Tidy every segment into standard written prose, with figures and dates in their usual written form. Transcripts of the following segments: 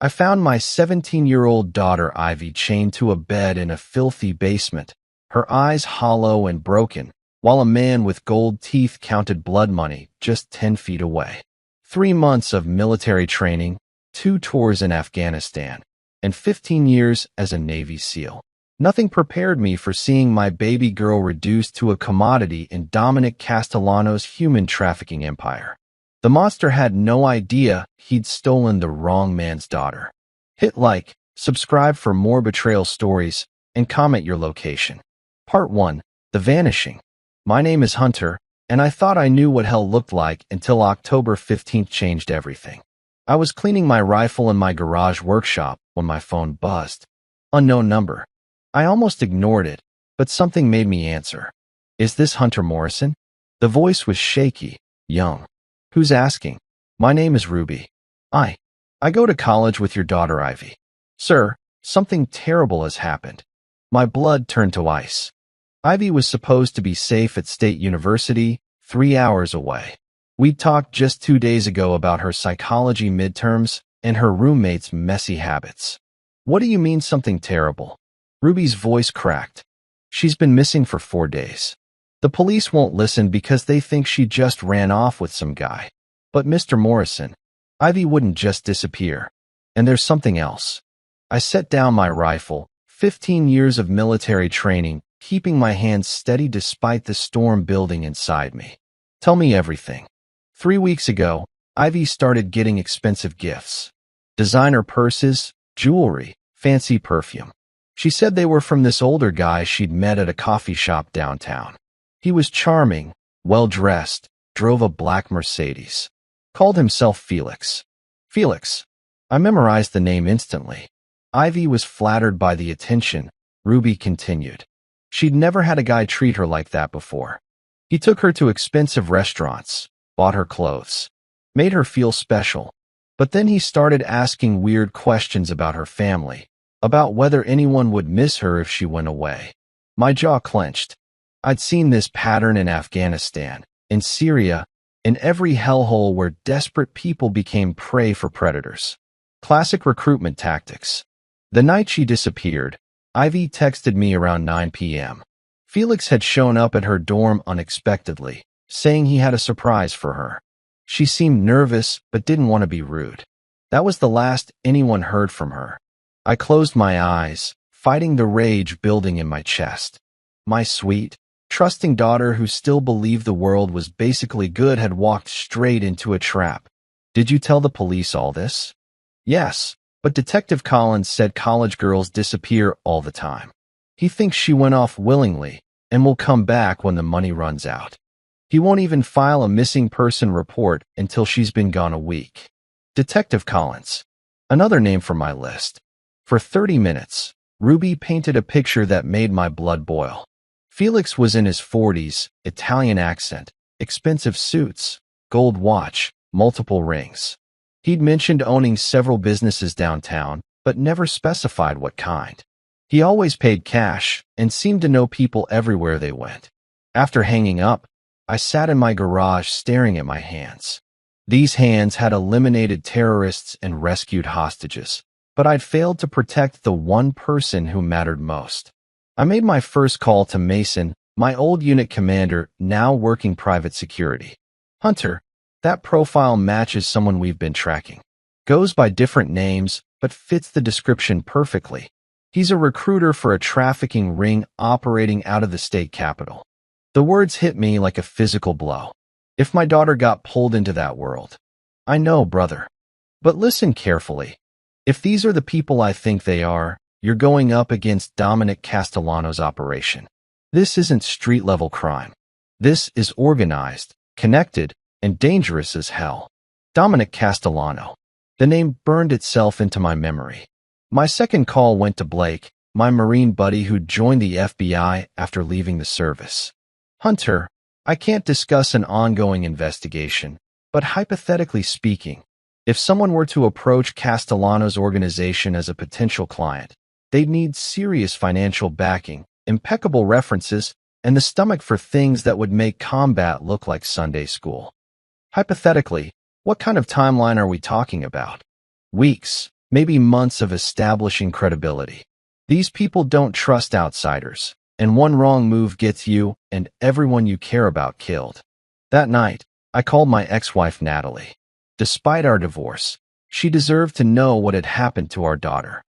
I found my 17-year-old daughter Ivy chained to a bed in a filthy basement, her eyes hollow and broken, while a man with gold teeth counted blood money just 10 feet away. 3 months of military training, 2 tours in Afghanistan, and 15 years as a Navy SEAL. Nothing prepared me for seeing my baby girl reduced to a commodity in Dominic Castellano's human trafficking empire. The monster had no idea he'd stolen the wrong man's daughter. Hit like, subscribe for more betrayal stories, and comment your location. Part 1. The Vanishing. My name is Hunter, and I thought I knew what hell looked like until October 15th changed everything. I was cleaning my rifle in my garage workshop when my phone buzzed. Unknown number. I almost ignored it, but something made me answer. Is this Hunter Morrison? The voice was shaky, young. Who's asking? My name is Ruby. I go to college with your daughter Ivy. Sir, something terrible has happened. My blood turned to ice. Ivy was supposed to be safe at State University, 3 hours away. We talked just 2 days ago about her psychology midterms and her roommate's messy habits. What do you mean something terrible? Ruby's voice cracked. She's been missing for 4 days. The police won't listen because they think she just ran off with some guy. But Mr. Morrison, Ivy wouldn't just disappear. And there's something else. I set down my rifle, 15 years of military training, keeping my hands steady despite the storm building inside me. Tell me everything. 3 weeks ago, Ivy started getting expensive gifts. Designer purses, jewelry, fancy perfume. She said they were from this older guy she'd met at a coffee shop downtown. He was charming, well-dressed, drove a black Mercedes. Called himself Felix. Felix. I memorized the name instantly. Ivy was flattered by the attention, Ruby continued. She'd never had a guy treat her like that before. He took her to expensive restaurants, bought her clothes, made her feel special. But then he started asking weird questions about her family, about whether anyone would miss her if she went away. My jaw clenched. I'd seen this pattern in Afghanistan, in Syria, in every hellhole where desperate people became prey for predators. Classic recruitment tactics. The night she disappeared, Ivy texted me around 9 p.m. Felix had shown up at her dorm unexpectedly, saying he had a surprise for her. She seemed nervous but didn't want to be rude. That was the last anyone heard from her. I closed my eyes, fighting the rage building in my chest. My sweet, trusting daughter who still believed the world was basically good had walked straight into a trap. Did you tell the police all this? Yes, but Detective Collins said college girls disappear all the time. He thinks she went off willingly and will come back when the money runs out. He won't even file a missing person report until she's been gone a week. Detective Collins. Another name for my list. For 30 minutes, Ruby painted a picture that made my blood boil. Felix was in his 40s, Italian accent, expensive suits, gold watch, multiple rings. He'd mentioned owning several businesses downtown, but never specified what kind. He always paid cash and seemed to know people everywhere they went. After hanging up, I sat in my garage staring at my hands. These hands had eliminated terrorists and rescued hostages, but I'd failed to protect the one person who mattered most. I made my first call to Mason, my old unit commander, now working private security. Hunter, that profile matches someone we've been tracking. Goes by different names, but fits the description perfectly. He's a recruiter for a trafficking ring operating out of the state capital. The words hit me like a physical blow. If my daughter got pulled into that world. I know, brother. But listen carefully. If these are the people I think they are, you're going up against Dominic Castellano's operation. This isn't street-level crime. This is organized, connected, and dangerous as hell. Dominic Castellano. The name burned itself into my memory. My second call went to Blake, my Marine buddy who joined the FBI after leaving the service. Hunter, I can't discuss an ongoing investigation, but hypothetically speaking, if someone were to approach Castellano's organization as a potential client, they'd need serious financial backing, impeccable references, and the stomach for things that would make combat look like Sunday school. Hypothetically, what kind of timeline are we talking about? Weeks, maybe months of establishing credibility. These people don't trust outsiders, and one wrong move gets you and everyone you care about killed. That night, I called my ex-wife Natalie. Despite our divorce, she deserved to know what had happened to our daughter.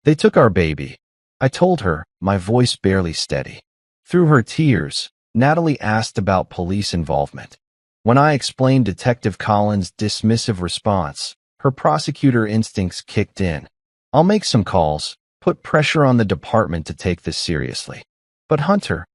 They took our baby, I told her, my voice barely steady. Through her tears, Natalie asked about police involvement. When I explained Detective Collins' dismissive response, her prosecutor instincts kicked in. I'll make some calls, put pressure on the department to take this seriously. But Hunter,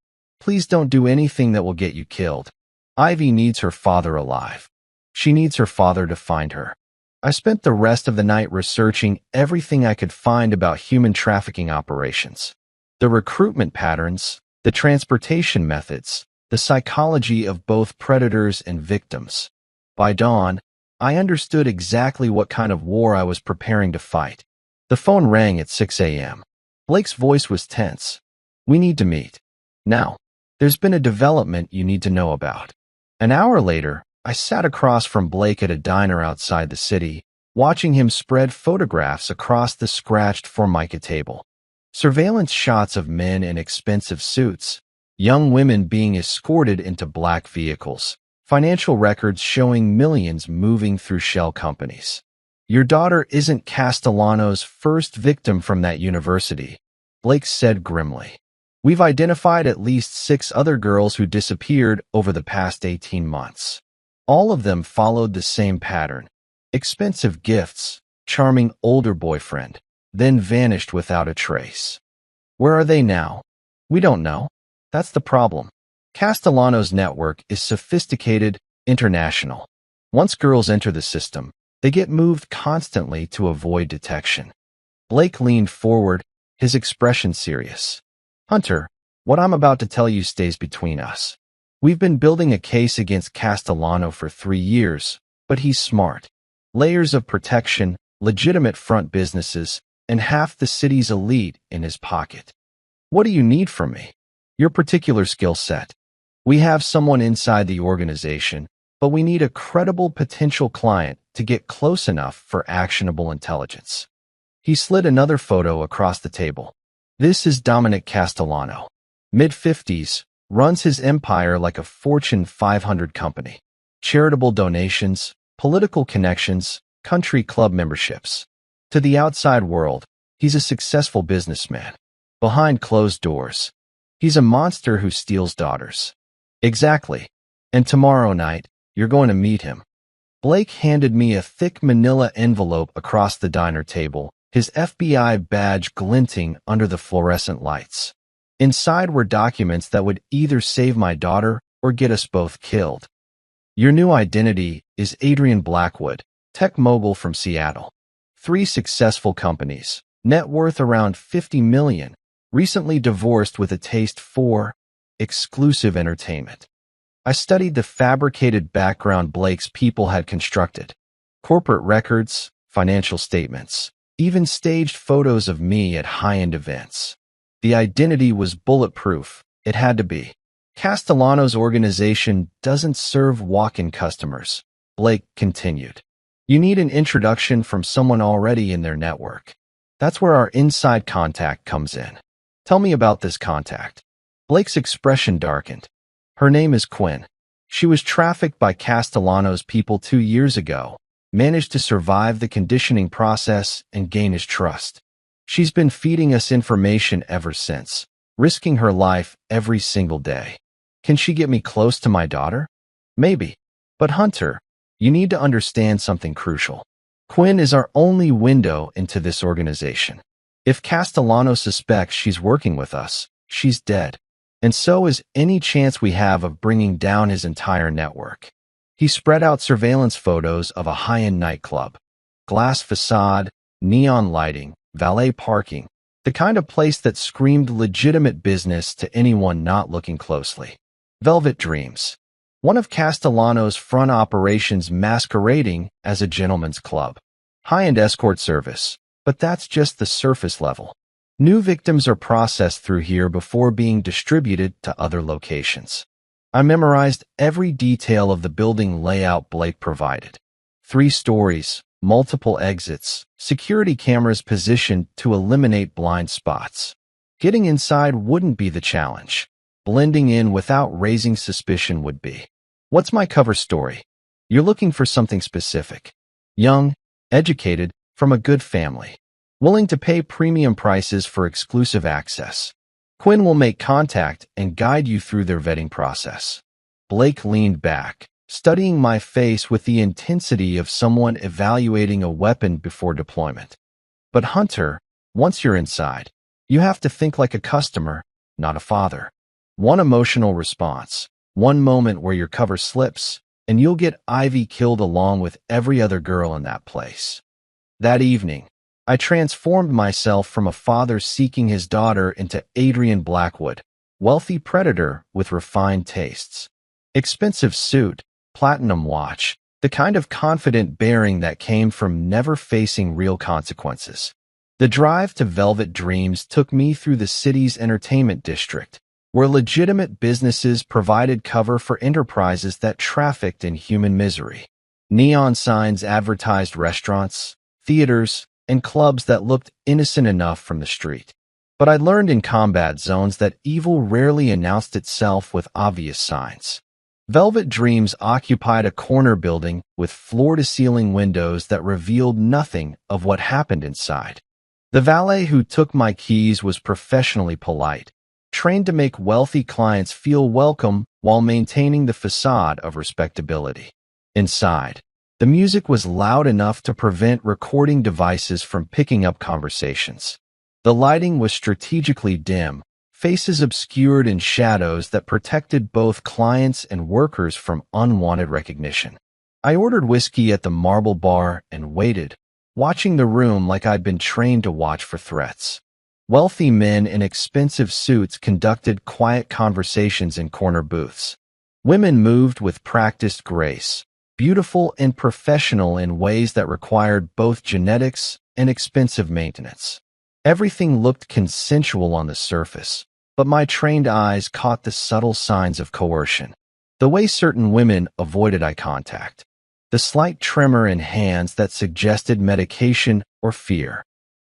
please don't do anything that will get you killed. Ivy needs her father alive. She needs her father to find her. I spent the rest of the night researching everything I could find about human trafficking operations. The recruitment patterns, the transportation methods, the psychology of both predators and victims. By dawn, I understood exactly what kind of war I was preparing to fight. The phone rang at 6 a.m. Blake's voice was tense. We need to meet. Now, there's been a development you need to know about. An hour later, I sat across from Blake at a diner outside the city, watching him spread photographs across the scratched Formica table. Surveillance shots of men in expensive suits, young women being escorted into black vehicles, financial records showing millions moving through shell companies. Your daughter isn't Castellano's first victim from that university, Blake said grimly. We've identified at least 6 other girls who disappeared over the past 18 months. All of them followed the same pattern. Expensive gifts, charming older boyfriend, then vanished without a trace. Where are they now? We don't know. That's the problem. Castellano's network is sophisticated, international. Once girls enter the system, they get moved constantly to avoid detection. Blake leaned forward, his expression serious. Hunter, what I'm about to tell you stays between us. We've been building a case against Castellano for 3 years, but he's smart. Layers of protection, legitimate front businesses, and half the city's elite in his pocket. What do you need from me? Your particular skill set. We have someone inside the organization, but we need a credible potential client to get close enough for actionable intelligence. He slid another photo across the table. This is Dominic Castellano. Mid-50s, runs his empire like a Fortune 500 company. Charitable donations, political connections, country club memberships. To the outside world, he's a successful businessman. Behind closed doors, he's a monster who steals daughters. Exactly. And tomorrow night, you're going to meet him. Blake handed me a thick manila envelope across the diner table, his FBI badge glinting under the fluorescent lights. Inside were documents that would either save my daughter or get us both killed. Your new identity is Adrian Blackwood, tech mogul from Seattle. 3 successful companies, net worth around $50 million, recently divorced with a taste for exclusive entertainment. I studied the fabricated background Blake's people had constructed. Corporate records, financial statements, even staged photos of me at high-end events. The identity was bulletproof. It had to be. Castellano's organization doesn't serve walk-in customers, Blake continued. You need an introduction from someone already in their network. That's where our inside contact comes in. Tell me about this contact. Blake's expression darkened. Her name is Quinn. She was trafficked by Castellano's people 2 years ago, managed to survive the conditioning process and gain his trust. She's been feeding us information ever since, risking her life every single day. Can she get me close to my daughter? Maybe. But Hunter, you need to understand something crucial. Quinn is our only window into this organization. If Castellano suspects she's working with us, she's dead. And so is any chance we have of bringing down his entire network. He spread out surveillance photos of a high-end nightclub. Glass facade, neon lighting, valet parking, the kind of place that screamed legitimate business to anyone not looking closely. Velvet Dreams, one of Castellano's front operations masquerading as a gentleman's club. High-end escort service, but that's just the surface level. New victims are processed through here before being distributed to other locations. I memorized every detail of the building layout Blake provided. 3 stories, multiple exits, security cameras positioned to eliminate blind spots. Getting inside wouldn't be the challenge. Blending in without raising suspicion would be. What's my cover story? You're looking for something specific. Young, educated, from a good family. Willing to pay premium prices for exclusive access. Quinn will make contact and guide you through their vetting process. Blake leaned back, studying my face with the intensity of someone evaluating a weapon before deployment. But Hunter, once you're inside, you have to think like a customer, not a father. One emotional response, one moment where your cover slips, and you'll get Ivy killed along with every other girl in that place. That evening, I transformed myself from a father seeking his daughter into Adrian Blackwood, wealthy predator with refined tastes. Expensive suit, platinum watch, the kind of confident bearing that came from never facing real consequences. The drive to Velvet Dreams took me through the city's entertainment district, where legitimate businesses provided cover for enterprises that trafficked in human misery. Neon signs advertised restaurants, theaters, and clubs that looked innocent enough from the street. But I learned in combat zones that evil rarely announced itself with obvious signs. Velvet Dreams occupied a corner building with floor-to-ceiling windows that revealed nothing of what happened inside. The valet who took my keys was professionally polite, trained to make wealthy clients feel welcome while maintaining the facade of respectability. Inside, the music was loud enough to prevent recording devices from picking up conversations. The lighting was strategically dim, faces obscured in shadows that protected both clients and workers from unwanted recognition. I ordered whiskey at the Marble Bar and waited, watching the room like I'd been trained to watch for threats. Wealthy men in expensive suits conducted quiet conversations in corner booths. Women moved with practiced grace, beautiful and professional in ways that required both genetics and expensive maintenance. Everything looked consensual on the surface, but my trained eyes caught the subtle signs of coercion. The way certain women avoided eye contact. The slight tremor in hands that suggested medication or fear.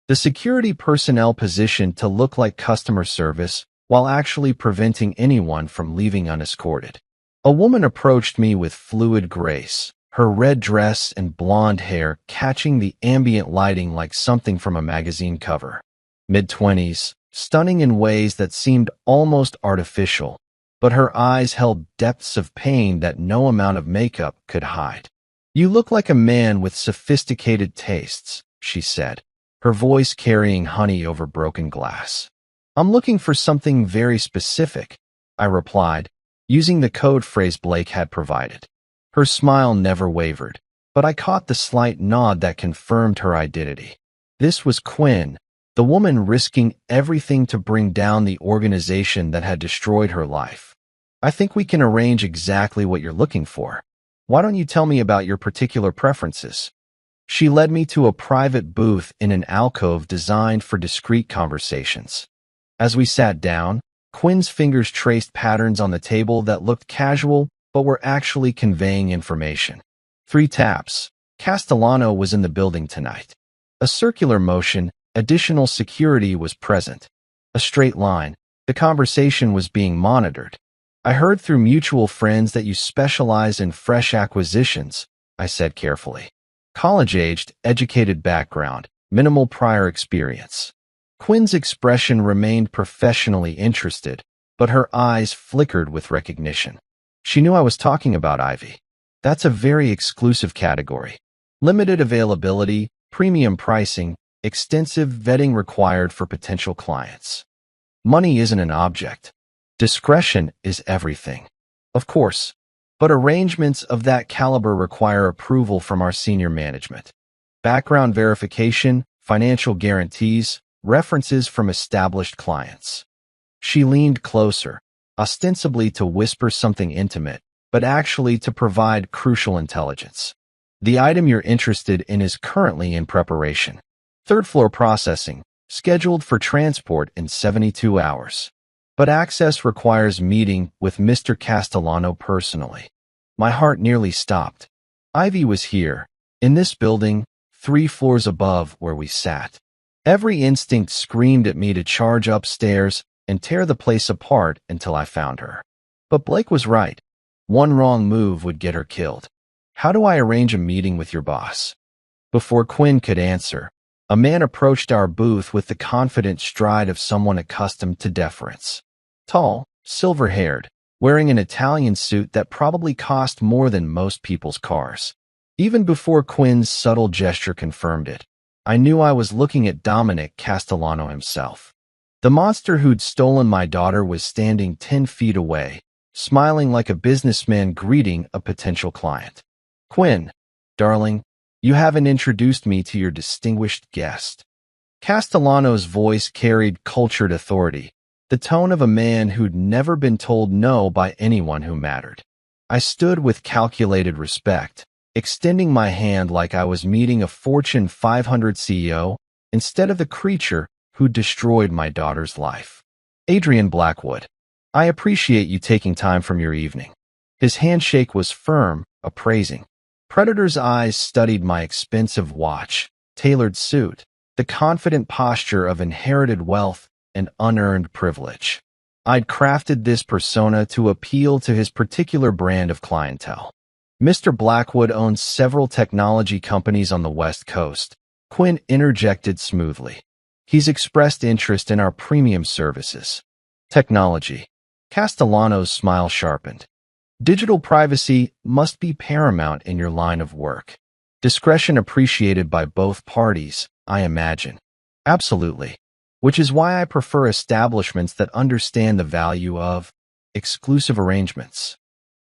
The security personnel positioned to look like customer service while actually preventing anyone from leaving unescorted. A woman approached me with fluid grace, her red dress and blonde hair catching the ambient lighting like something from a magazine cover. Mid-20s, stunning in ways that seemed almost artificial, but her eyes held depths of pain that no amount of makeup could hide. "You look like a man with sophisticated tastes," she said, her voice carrying honey over broken glass. "I'm looking for something very specific," I replied, using the code phrase Blake had provided. Her smile never wavered, but I caught the slight nod that confirmed her identity. This was Quinn, the woman risking everything to bring down the organization that had destroyed her life. "I think we can arrange exactly what you're looking for. Why don't you tell me about your particular preferences?" She led me to a private booth in an alcove designed for discreet conversations. As we sat down, Quinn's fingers traced patterns on the table that looked casual but were actually conveying information. 3 taps. Castellano was in the building tonight. A circular motion, additional security was present. A straight line. The conversation was being monitored. "I heard through mutual friends that you specialize in fresh acquisitions," I said carefully. "College-aged, educated background, minimal prior experience." Quinn's expression remained professionally interested, but her eyes flickered with recognition. She knew I was talking about Ivy. That's a very exclusive category. Limited availability, premium pricing, extensive vetting required for potential clients. Money isn't an object. Discretion is everything. Of course, but arrangements of that caliber require approval from our senior management. Background verification, financial guarantees, references from established clients. She leaned closer, ostensibly to whisper something intimate, but actually to provide crucial intelligence. "The item you're interested in is currently in preparation. 3rd floor processing, scheduled for transport in 72 hours. But access requires meeting with Mr. Castellano personally." My heart nearly stopped. Ivy was here, in this building, 3 floors above where we sat. Every instinct screamed at me to charge upstairs and tear the place apart until I found her. But Blake was right. One wrong move would get her killed. How do I arrange a meeting with your boss? Before Quinn could answer, a man approached our booth with the confident stride of someone accustomed to deference. Tall, silver-haired, wearing an Italian suit that probably cost more than most people's cars. Even before Quinn's subtle gesture confirmed it, I knew I was looking at Dominic Castellano himself. The monster who'd stolen my daughter was standing 10 feet away, smiling like a businessman greeting a potential client. Quinn, darling, you haven't introduced me to your distinguished guest. Castellano's voice carried cultured authority, the tone of a man who'd never been told no by anyone who mattered. I stood with calculated respect, extending my hand like I was meeting a Fortune 500 CEO instead of the creature who destroyed my daughter's life. Adrian Blackwood, I appreciate you taking time from your evening. His handshake was firm, appraising. Predator's eyes studied my expensive watch, tailored suit, the confident posture of inherited wealth and unearned privilege. I'd crafted this persona to appeal to his particular brand of clientele. Mr. Blackwood owns several technology companies on the West Coast. Quinn interjected smoothly. He's expressed interest in our premium services. Technology. Castellano's smile sharpened. Digital privacy must be paramount in your line of work. Discretion appreciated by both parties, I imagine. Absolutely. Which is why I prefer establishments that understand the value of exclusive arrangements.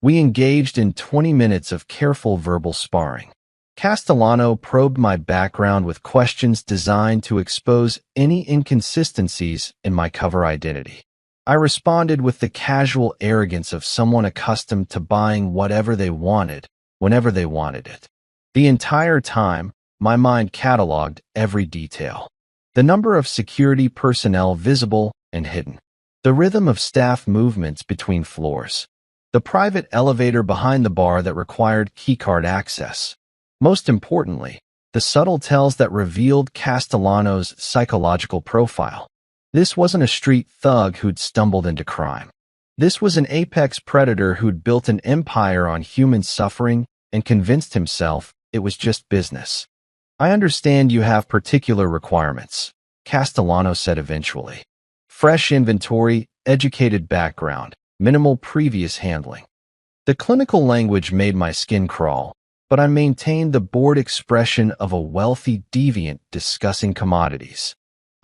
We engaged in 20 minutes of careful verbal sparring. Castellano probed my background with questions designed to expose any inconsistencies in my cover identity. I responded with the casual arrogance of someone accustomed to buying whatever they wanted, whenever they wanted it. The entire time, my mind cataloged every detail. The number of security personnel visible and hidden. The rhythm of staff movements between floors. The private elevator behind the bar that required keycard access. Most importantly, the subtle tells that revealed Castellano's psychological profile. This wasn't a street thug who'd stumbled into crime. This was an apex predator who'd built an empire on human suffering and convinced himself it was just business. I understand you have particular requirements, Castellano said eventually. Fresh inventory, educated background, minimal previous handling. The clinical language made my skin crawl, but I maintained the bored expression of a wealthy deviant discussing commodities.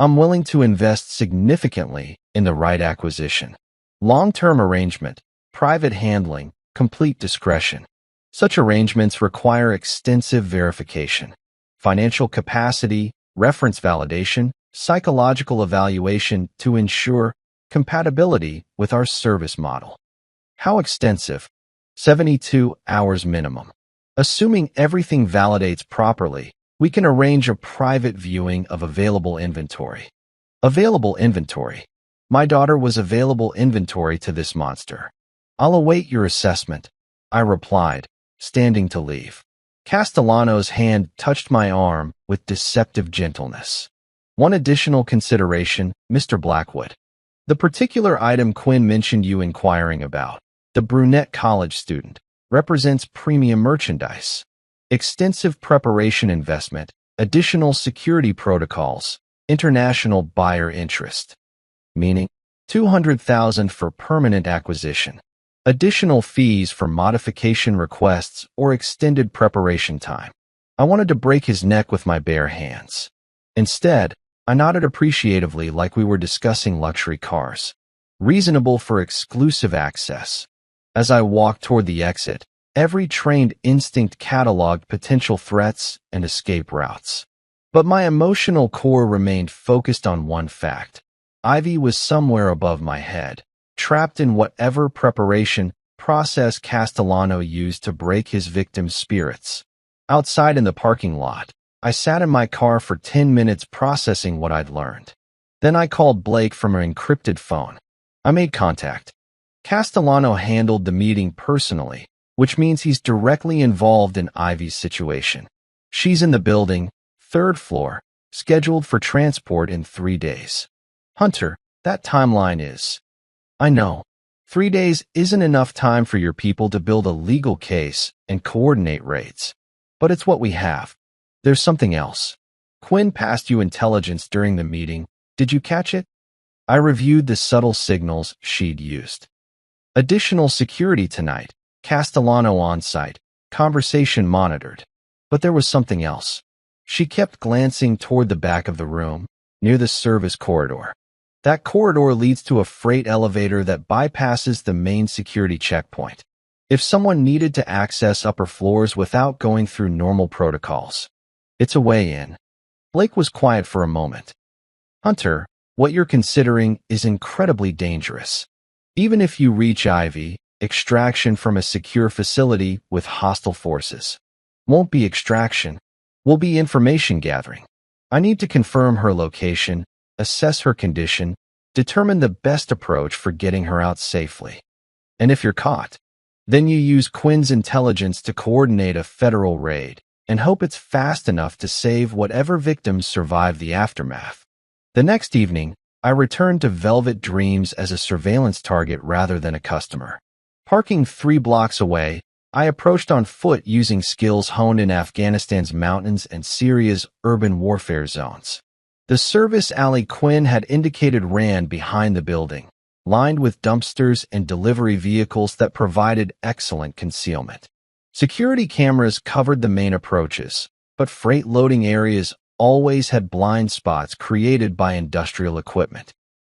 I'm willing to invest significantly in the right acquisition. Long-term arrangement, private handling, complete discretion. Such arrangements require extensive verification. Financial capacity, reference validation, psychological evaluation to ensure compatibility with our service model. How extensive? 72 hours minimum. Assuming everything validates properly, we can arrange a private viewing of available inventory. Available inventory. My daughter was available inventory to this monster. I'll await your assessment, I replied, standing to leave. Castellano's hand touched my arm with deceptive gentleness. One additional consideration, Mr. Blackwood. The particular item Quinn mentioned you inquiring about, the brunette college student, represents premium merchandise. Extensive preparation investment, additional security protocols, international buyer interest. Meaning, $200,000 for permanent acquisition. Additional fees for modification requests or extended preparation time. I wanted to break his neck with my bare hands. Instead, I nodded appreciatively like we were discussing luxury cars. Reasonable for exclusive access. As I walked toward the exit, every trained instinct cataloged potential threats and escape routes. But my emotional core remained focused on one fact. Ivy was somewhere above my head, trapped in whatever preparation process Castellano used to break his victim's spirits. Outside in the parking lot, I sat in my car for 10 minutes processing what I'd learned. Then I called Blake from an encrypted phone. I made contact. Castellano handled the meeting personally, which means he's directly involved in Ivy's situation. She's in the building, Third floor, scheduled for transport in 3 days. Hunter, that timeline is. I know. 3 days isn't enough time for your people to build a legal case and coordinate raids. But it's what we have. There's something else. Quinn passed you intelligence during the meeting. Did you catch it? I reviewed the subtle signals she'd used. Additional security tonight. Castellano on site. Conversation monitored. But there was something else. She kept glancing toward the back of the room, near the service corridor. That corridor leads to a freight elevator that bypasses the main security checkpoint. If someone needed to access upper floors without going through normal protocols, it's a way in. Blake was quiet for a moment. Hunter, what you're considering is incredibly dangerous. Even if you reach Ivy, extraction from a secure facility with hostile forces won't be extraction, will be information gathering. I need to confirm her location, assess her condition, determine the best approach for getting her out safely. And if you're caught, then you use Quinn's intelligence to coordinate a federal raid and hope it's fast enough to save whatever victims survive the aftermath. The next evening, I returned to Velvet Dreams as a surveillance target rather than a customer. Parking 3 blocks away, I approached on foot using skills honed in Afghanistan's mountains and Syria's urban warfare zones. The service alley Quinn had indicated ran behind the building, lined with dumpsters and delivery vehicles that provided excellent concealment. Security cameras covered the main approaches, but freight loading areas always had blind spots created by industrial equipment.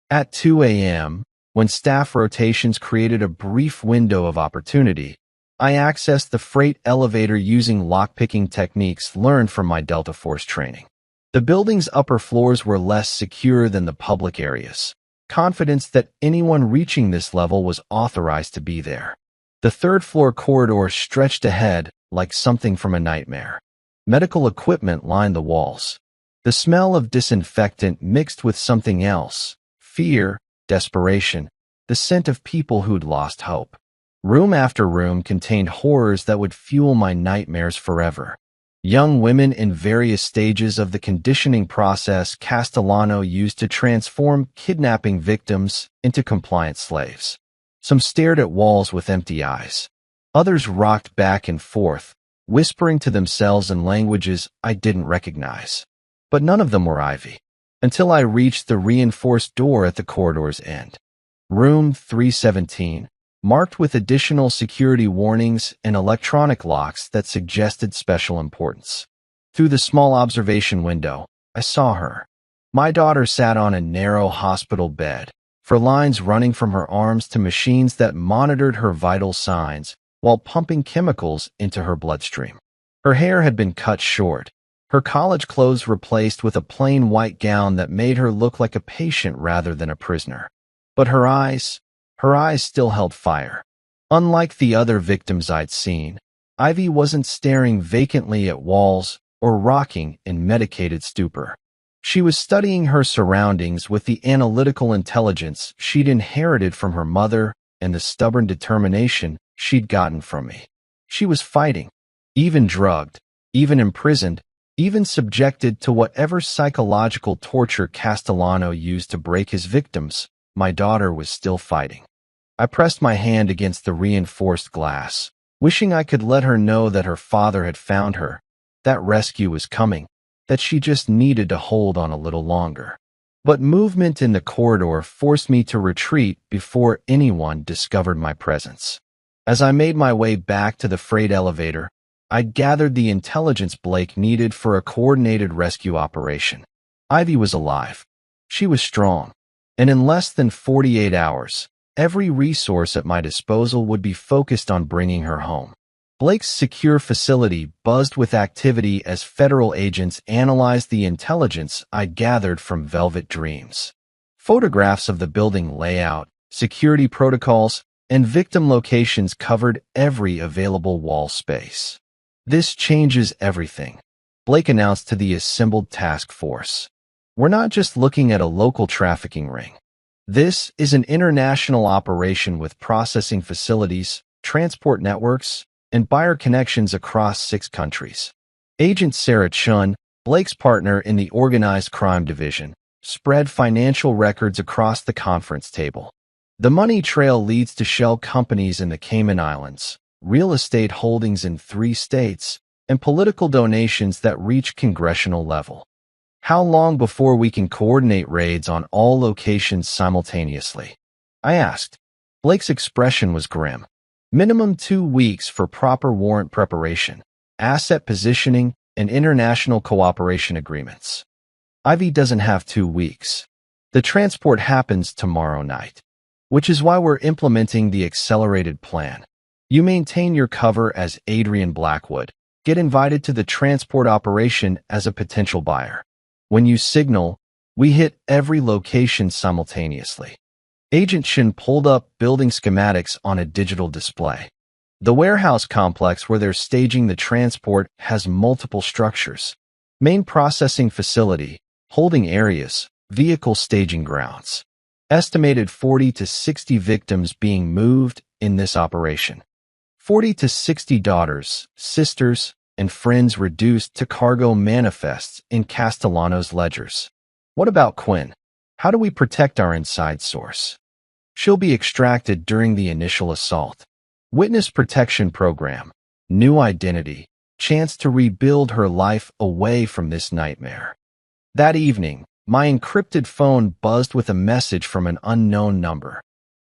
At 2 a.m., when staff rotations created a brief window of opportunity, I accessed the freight elevator using lockpicking techniques learned from my Delta Force training. The building's upper floors were less secure than the public areas. Confidence that anyone reaching this level was authorized to be there. The third-floor corridor stretched ahead like something from a nightmare. Medical equipment lined the walls. The smell of disinfectant mixed with something else, fear, desperation, the scent of people who'd lost hope. Room after room contained horrors that would fuel my nightmares forever. Young women in various stages of the conditioning process Castellano used to transform kidnapping victims into compliant slaves. Some stared at walls with empty eyes. Others rocked back and forth, whispering to themselves in languages I didn't recognize. But none of them were Ivy, until I reached the reinforced door at the corridor's end. Room 317, marked with additional security warnings and electronic locks that suggested special importance. Through the small observation window, I saw her. My daughter sat on a narrow hospital bed, for lines running from her arms to machines that monitored her vital signs while pumping chemicals into her bloodstream. Her hair had been cut short, her college clothes replaced with a plain white gown that made her look like a patient rather than a prisoner. But her eyes still held fire. Unlike the other victims I'd seen, Ivy wasn't staring vacantly at walls or rocking in medicated stupor. She was studying her surroundings with the analytical intelligence she'd inherited from her mother and the stubborn determination she'd gotten from me. She was fighting, even drugged, even imprisoned, even subjected to whatever psychological torture Castellano used to break his victims. My daughter was still fighting. I pressed my hand against the reinforced glass, wishing I could let her know that her father had found her, that rescue was coming, that she just needed to hold on a little longer. But movement in the corridor forced me to retreat before anyone discovered my presence. As I made my way back to the freight elevator, I gathered the intelligence Blake needed for a coordinated rescue operation. Ivy was alive. She was strong. And in less than 48 hours, every resource at my disposal would be focused on bringing her home. Blake's secure facility buzzed with activity as federal agents analyzed the intelligence I'd gathered from Velvet Dreams. Photographs of the building layout, security protocols, and victim locations covered every available wall space. "This changes everything," Blake announced to the assembled task force. "We're not just looking at a local trafficking ring. This is an international operation with processing facilities, transport networks, and buyer connections across 6 countries." Agent Sarah Chun, Blake's partner in the organized crime division, spread financial records across the conference table. The money trail leads to shell companies in the Cayman Islands, real estate holdings in 3 states, and political donations that reach congressional level. How long before we can coordinate raids on all locations simultaneously? I asked. Blake's expression was grim. Minimum 2 weeks for proper warrant preparation, asset positioning, and international cooperation agreements. Ivy doesn't have 2 weeks. The transport happens tomorrow night, which is why we're implementing the accelerated plan. You maintain your cover as Adrian Blackwood, get invited to the transport operation as a potential buyer. When you signal, we hit every location simultaneously. Agent Shin pulled up building schematics on a digital display. The warehouse complex where they're staging the transport has multiple structures. Main processing facility, holding areas, vehicle staging grounds. Estimated 40 to 60 victims being moved in this operation. 40 to 60 daughters, sisters, and friends reduced to cargo manifests in Castellano's ledgers. What about Quinn? How do we protect our inside source? She'll be extracted during the initial assault. Witness protection program, new identity, chance to rebuild her life away from this nightmare. That evening, my encrypted phone buzzed with a message from an unknown number.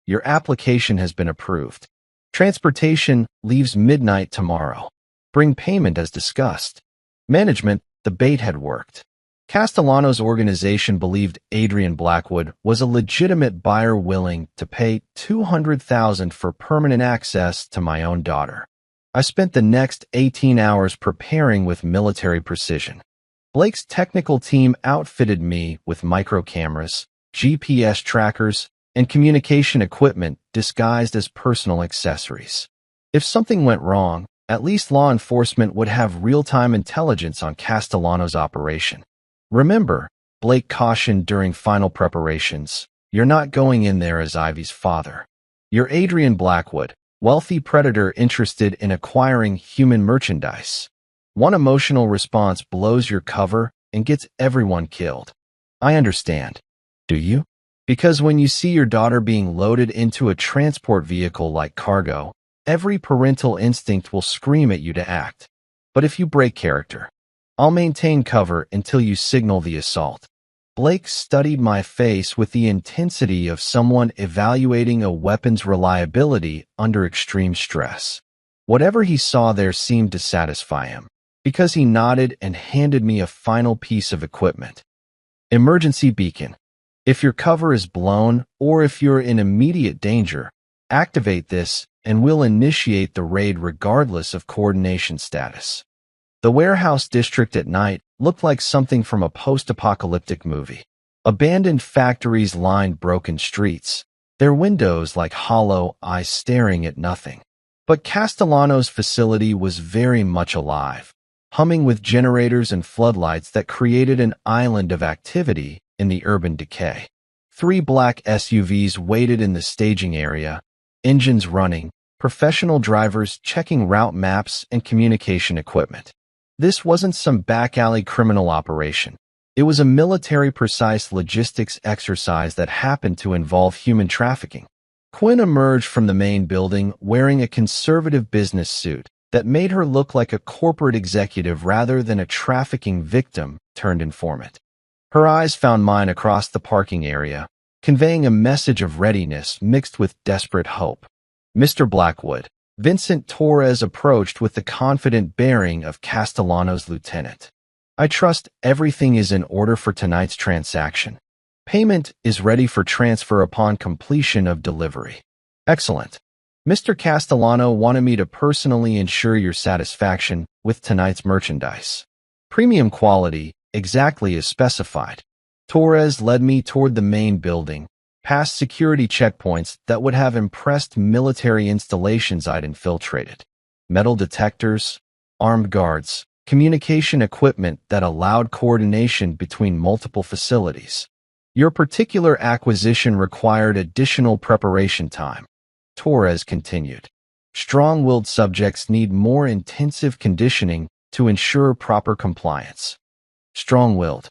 Your application has been approved. Transportation leaves midnight tomorrow. Bring payment as discussed. Management, the bait had worked. Castellano's organization believed Adrian Blackwood was a legitimate buyer willing to pay $200,000 for permanent access to my own daughter. I spent the next 18 hours preparing with military precision. Blake's technical team outfitted me with micro cameras, GPS trackers, and communication equipment disguised as personal accessories. If something went wrong, at least law enforcement would have real-time intelligence on Castellano's operation. Remember, Blake cautioned during final preparations, you're not going in there as Ivy's father. You're Adrian Blackwood, wealthy predator interested in acquiring human merchandise. One emotional response blows your cover and gets everyone killed. I understand. Do you? Because when you see your daughter being loaded into a transport vehicle like cargo, every parental instinct will scream at you to act. But if you break character, I'll maintain cover until you signal the assault. Blake studied my face with the intensity of someone evaluating a weapon's reliability under extreme stress. Whatever he saw there seemed to satisfy him, because he nodded and handed me a final piece of equipment. Emergency beacon. If your cover is blown or if you're in immediate danger, activate this and we'll initiate the raid regardless of coordination status. The warehouse district at night looked like something from a post-apocalyptic movie. Abandoned factories lined broken streets, their windows like hollow eyes staring at nothing. But Castellano's facility was very much alive, humming with generators and floodlights that created an island of activity in the urban decay. 3 black SUVs waited in the staging area, engines running, professional drivers checking route maps and communication equipment. This wasn't some back-alley criminal operation. It was a military-precise logistics exercise that happened to involve human trafficking. Quinn emerged from the main building wearing a conservative business suit that made her look like a corporate executive rather than a trafficking victim turned informant. Her eyes found mine across the parking area, conveying a message of readiness mixed with desperate hope. Mr. Blackwood, Vincent Torres approached with the confident bearing of Castellano's lieutenant. I trust everything is in order for tonight's transaction. Payment is ready for transfer upon completion of delivery. Excellent. Mr. Castellano wanted me to personally ensure your satisfaction with tonight's merchandise. Premium quality, exactly as specified. Torres led me toward the main building, past security checkpoints that would have impressed military installations I'd infiltrated. Metal detectors, armed guards, communication equipment that allowed coordination between multiple facilities. Your particular acquisition required additional preparation time, Torres continued. Strong-willed subjects need more intensive conditioning to ensure proper compliance. strong-willed.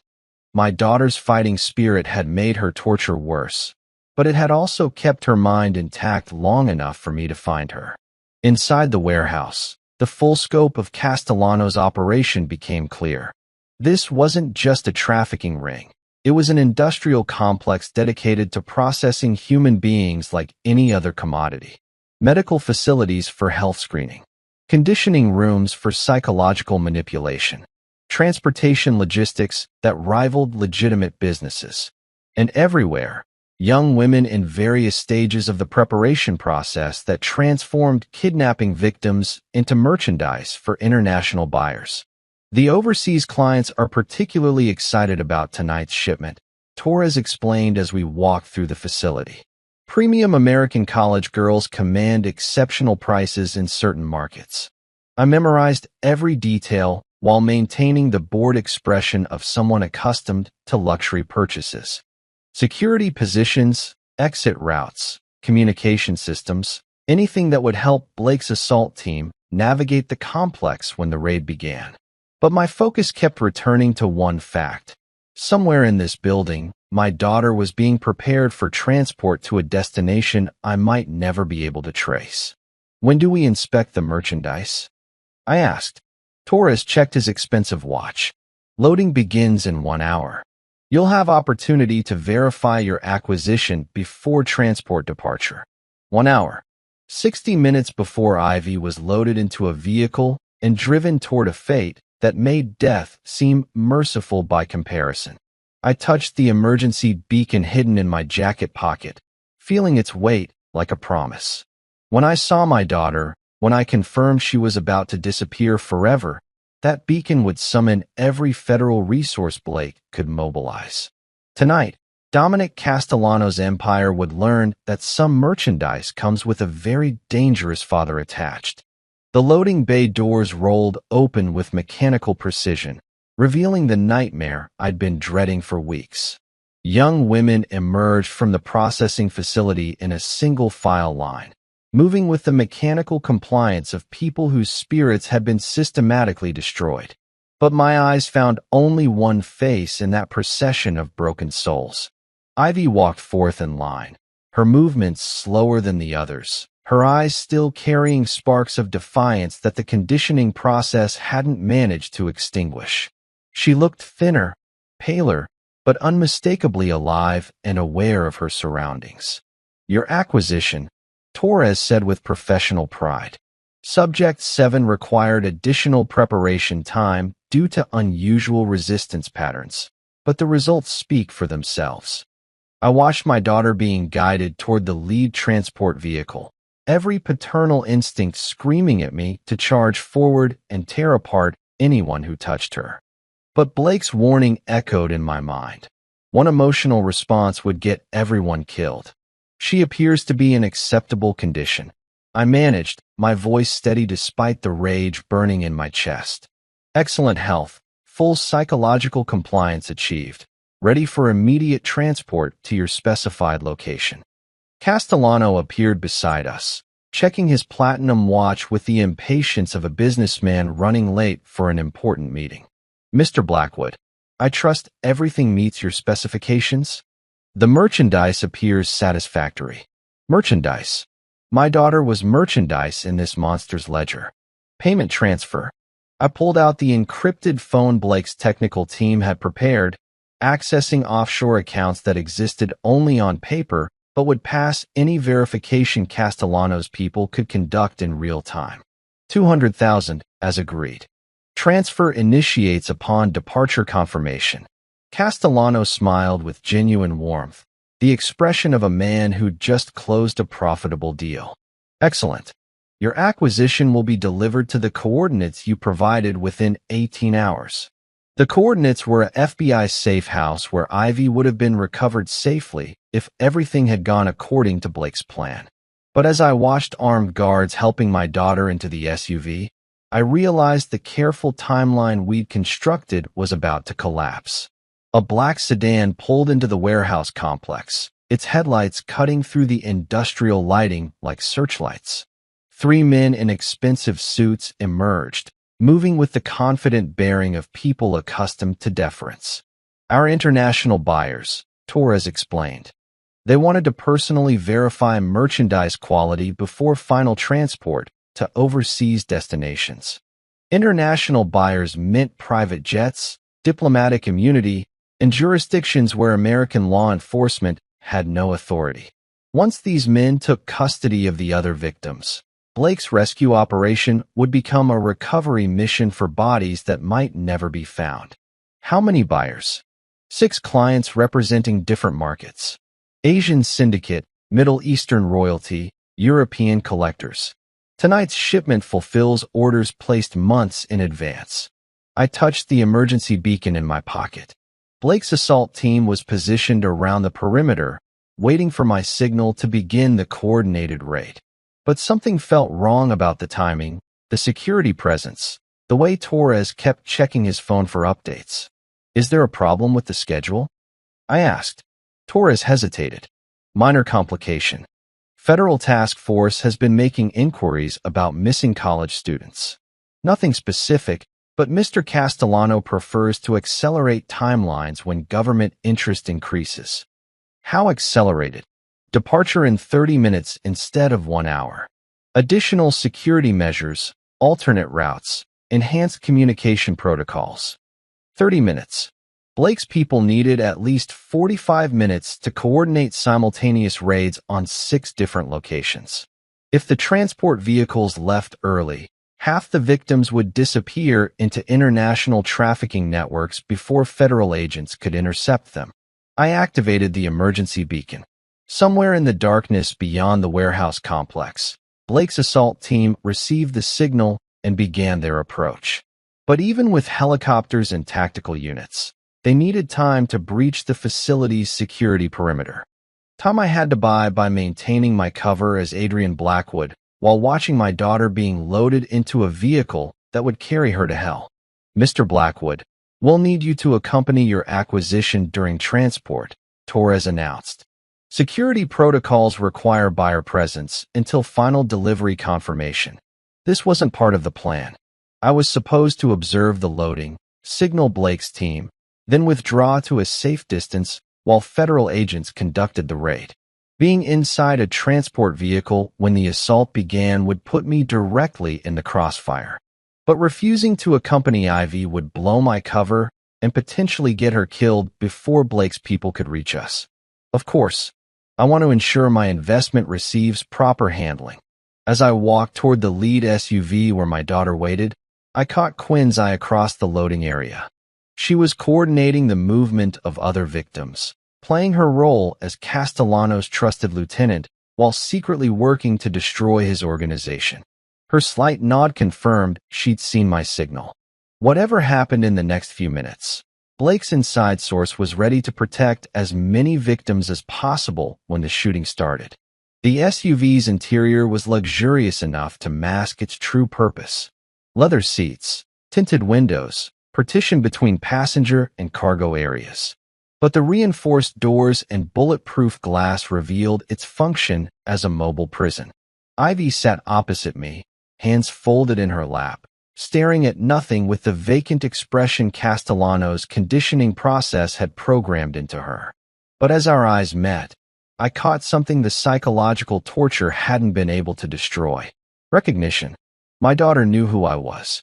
My daughter's fighting spirit had made her torture worse, but it had also kept her mind intact long enough for me to find her. Inside the warehouse, the full scope of Castellano's operation became clear. This wasn't just a trafficking ring. It was an industrial complex dedicated to processing human beings like any other commodity. Medical facilities for health screening, conditioning rooms for psychological manipulation, transportation logistics that rivaled legitimate businesses. And everywhere, young women in various stages of the preparation process that transformed kidnapping victims into merchandise for international buyers. The overseas clients are particularly excited about tonight's shipment, Torres explained as we walked through the facility. Premium American college girls command exceptional prices in certain markets. I memorized every detail while maintaining the bored expression of someone accustomed to luxury purchases. Security positions, exit routes, communication systems, anything that would help Blake's assault team navigate the complex when the raid began. But my focus kept returning to one fact. Somewhere in this building, my daughter was being prepared for transport to a destination I might never be able to trace. When do we inspect the merchandise? I asked. Torres checked his expensive watch. Loading begins in 1 hour. You'll have opportunity to verify your acquisition before transport departure. 1 hour. 60 minutes before Ivy was loaded into a vehicle and driven toward a fate that made death seem merciful by comparison. I touched the emergency beacon hidden in my jacket pocket, feeling its weight like a promise. When I saw my daughter, when I confirmed she was about to disappear forever, that beacon would summon every federal resource Blake could mobilize. Tonight, Dominic Castellano's empire would learn that some merchandise comes with a very dangerous father attached. The loading bay doors rolled open with mechanical precision, revealing the nightmare I'd been dreading for weeks. Young women emerged from the processing facility in a single file line, moving with the mechanical compliance of people whose spirits had been systematically destroyed. But my eyes found only one face in that procession of broken souls. Ivy walked forth in line, her movements slower than the others, her eyes still carrying sparks of defiance that the conditioning process hadn't managed to extinguish. She looked thinner, paler, but unmistakably alive and aware of her surroundings. Your acquisition, Torres said with professional pride. Subject 7 required additional preparation time due to unusual resistance patterns, but the results speak for themselves. I watched my daughter being guided toward the lead transport vehicle, every paternal instinct screaming at me to charge forward and tear apart anyone who touched her. But Blake's warning echoed in my mind. One emotional response would get everyone killed. She appears to be in acceptable condition. I managed, my voice steady despite the rage burning in my chest. Excellent health, full psychological compliance achieved, ready for immediate transport to your specified location. Castellano appeared beside us, checking his platinum watch with the impatience of a businessman running late for an important meeting. Mr. Blackwood, I trust everything meets your specifications? The merchandise appears satisfactory. Merchandise. My daughter was merchandise in this monster's ledger. Payment transfer. I pulled out the encrypted phone Blake's technical team had prepared, accessing offshore accounts that existed only on paper but would pass any verification Castellano's people could conduct in real time. 200,000, as agreed. Transfer initiates upon departure confirmation. Castellano smiled with genuine warmth, the expression of a man who'd just closed a profitable deal. Excellent. Your acquisition will be delivered to the coordinates you provided within 18 hours. The coordinates were a FBI safe house where Ivy would have been recovered safely if everything had gone according to Blake's plan. But as I watched armed guards helping my daughter into the SUV, I realized the careful timeline we'd constructed was about to collapse. A black sedan pulled into the warehouse complex, its headlights cutting through the industrial lighting like searchlights. 3 men in expensive suits emerged, moving with the confident bearing of people accustomed to deference. Our international buyers, Torres explained. They wanted to personally verify merchandise quality before final transport to overseas destinations. International buyers meant private jets, diplomatic immunity, and jurisdictions where American law enforcement had no authority. Once these men took custody of the other victims, Blake's rescue operation would become a recovery mission for bodies that might never be found. How many buyers? 6 clients representing different markets. Asian syndicate, Middle Eastern royalty, European collectors. Tonight's shipment fulfills orders placed months in advance. I touched the emergency beacon in my pocket. Blake's assault team was positioned around the perimeter, waiting for my signal to begin the coordinated raid. But something felt wrong about the timing, the security presence, the way Torres kept checking his phone for updates. Is there a problem with the schedule? I asked. Torres hesitated. Minor complication. Federal task force has been making inquiries about missing college students. Nothing specific, but Mr. Castellano prefers to accelerate timelines when government interest increases. How accelerated? Departure in 30 minutes instead of 1 hour. Additional security measures, alternate routes, enhanced communication protocols. 30 minutes. Blake's people needed at least 45 minutes to coordinate simultaneous raids on 6 different locations. If the transport vehicles left early, half the victims would disappear into international trafficking networks before federal agents could intercept them. I activated the emergency beacon. Somewhere in the darkness beyond the warehouse complex, Blake's assault team received the signal and began their approach. But even with helicopters and tactical units, they needed time to breach the facility's security perimeter. Time I had to buy by maintaining my cover as Adrian Blackwood while watching my daughter being loaded into a vehicle that would carry her to hell. Mr. Blackwood, we'll need you to accompany your acquisition during transport, Torres announced. Security protocols require buyer presence until final delivery confirmation. This wasn't part of the plan. I was supposed to observe the loading, signal Blake's team, then withdraw to a safe distance while federal agents conducted the raid. Being inside a transport vehicle when the assault began would put me directly in the crossfire. But refusing to accompany Ivy would blow my cover and potentially get her killed before Blake's people could reach us. Of course, I want to ensure my investment receives proper handling. As I walked toward the lead SUV where my daughter waited, I caught Quinn's eye across the loading area. She was coordinating the movement of other victims, playing her role as Castellano's trusted lieutenant while secretly working to destroy his organization. Her slight nod confirmed she'd seen my signal. Whatever happened in the next few minutes, Blake's inside source was ready to protect as many victims as possible when the shooting started. The SUV's interior was luxurious enough to mask its true purpose. Leather seats, tinted windows, partition between passenger and cargo areas. But the reinforced doors and bulletproof glass revealed its function as a mobile prison. Ivy sat opposite me, hands folded in her lap, staring at nothing with the vacant expression Castellano's conditioning process had programmed into her. But as our eyes met, I caught something the psychological torture hadn't been able to destroy. Recognition. My daughter knew who I was.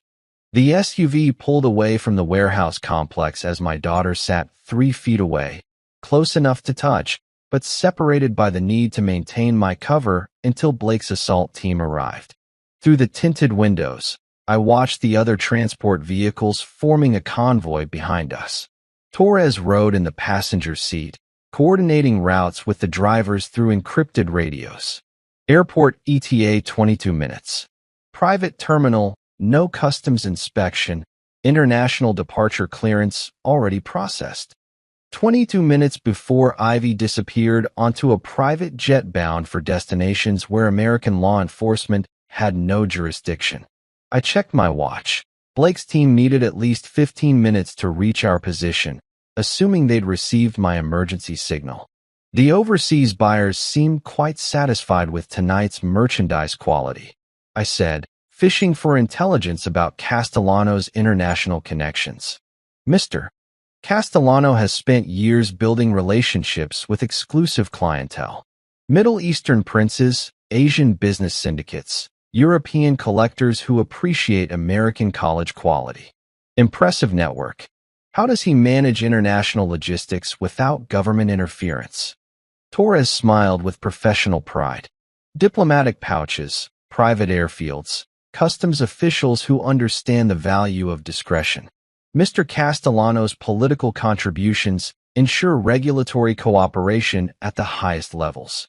The SUV pulled away from the warehouse complex as my daughter sat 3 feet away, close enough to touch, but separated by the need to maintain my cover until Blake's assault team arrived. Through the tinted windows, I watched the other transport vehicles forming a convoy behind us. Torres rode in the passenger seat, coordinating routes with the drivers through encrypted radios. Airport ETA 22 minutes. Private terminal, no customs inspection, international departure clearance already processed. 22 minutes before Ivy disappeared onto a private jet bound for destinations where American law enforcement had no jurisdiction. I checked my watch. Blake's team needed at least 15 minutes to reach our position, assuming they'd received my emergency signal. The overseas buyers seemed quite satisfied with tonight's merchandise quality. I said, fishing for intelligence about Castellano's international connections. Mr. Castellano has spent years building relationships with exclusive clientele. Middle Eastern princes, Asian business syndicates, European collectors who appreciate American college quality. Impressive network. How does he manage international logistics without government interference? Torres smiled with professional pride. Diplomatic pouches, private airfields, customs officials who understand the value of discretion. Mr. Castellano's political contributions ensure regulatory cooperation at the highest levels.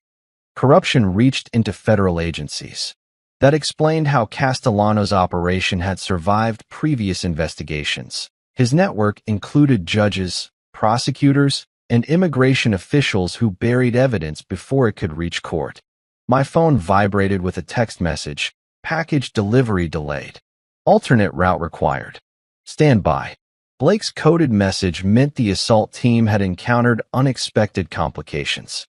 Corruption reached into federal agencies. That explained how Castellano's operation had survived previous investigations. His network included judges, prosecutors, and immigration officials who buried evidence before it could reach court. My phone vibrated with a text message. Package delivery delayed. Alternate route required. Stand by. Blake's coded message meant the assault team had encountered unexpected complications.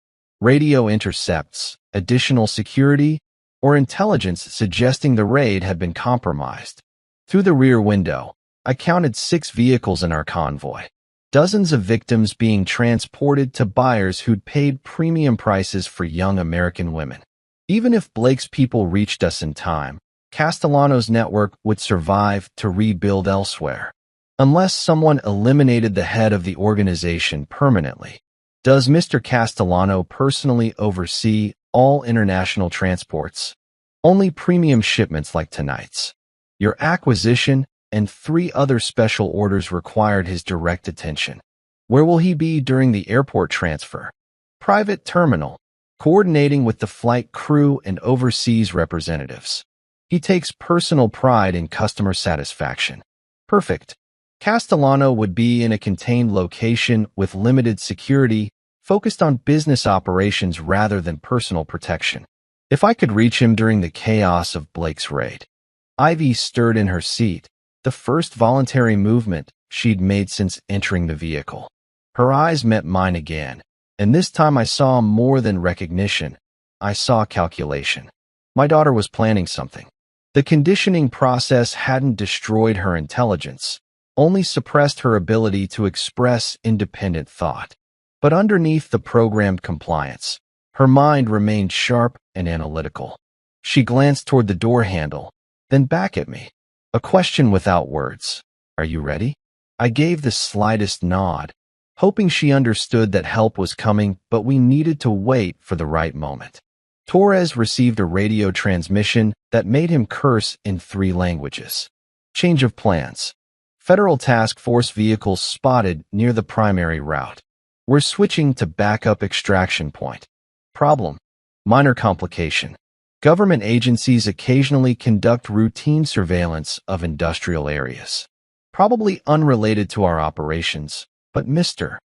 Radio intercepts, additional security, or intelligence suggesting the raid had been compromised. Through the rear window, I counted 6 vehicles in our convoy. Dozens of victims being transported to buyers who'd paid premium prices for young American women. Even if Blake's people reached us in time, Castellano's network would survive to rebuild elsewhere. Unless someone eliminated the head of the organization permanently. Does Mr. Castellano personally oversee all international transports? Only premium shipments like tonight's. Your acquisition and 3 other special orders required his direct attention. Where will he be during the airport transfer? Private terminal, coordinating with the flight crew and overseas representatives. He takes personal pride in customer satisfaction. Perfect. Castellano would be in a contained location with limited security, focused on business operations rather than personal protection. If I could reach him during the chaos of Blake's raid. Ivy stirred in her seat, the first voluntary movement she'd made since entering the vehicle. Her eyes met mine again, and this time I saw more than recognition. I saw calculation. My daughter was planning something. The conditioning process hadn't destroyed her intelligence, only suppressed her ability to express independent thought. But underneath the programmed compliance, her mind remained sharp and analytical. She glanced toward the door handle, then back at me. A question without words. Are you ready? I gave the slightest nod, hoping she understood that help was coming, but we needed to wait for the right moment. Torres received a radio transmission that made him curse in 3 languages. Change of plans. Federal task force vehicles spotted near the primary route. We're switching to backup extraction point. Problem. Minor complication. Government agencies occasionally conduct routine surveillance of industrial areas. Probably unrelated to our operations, but Mr.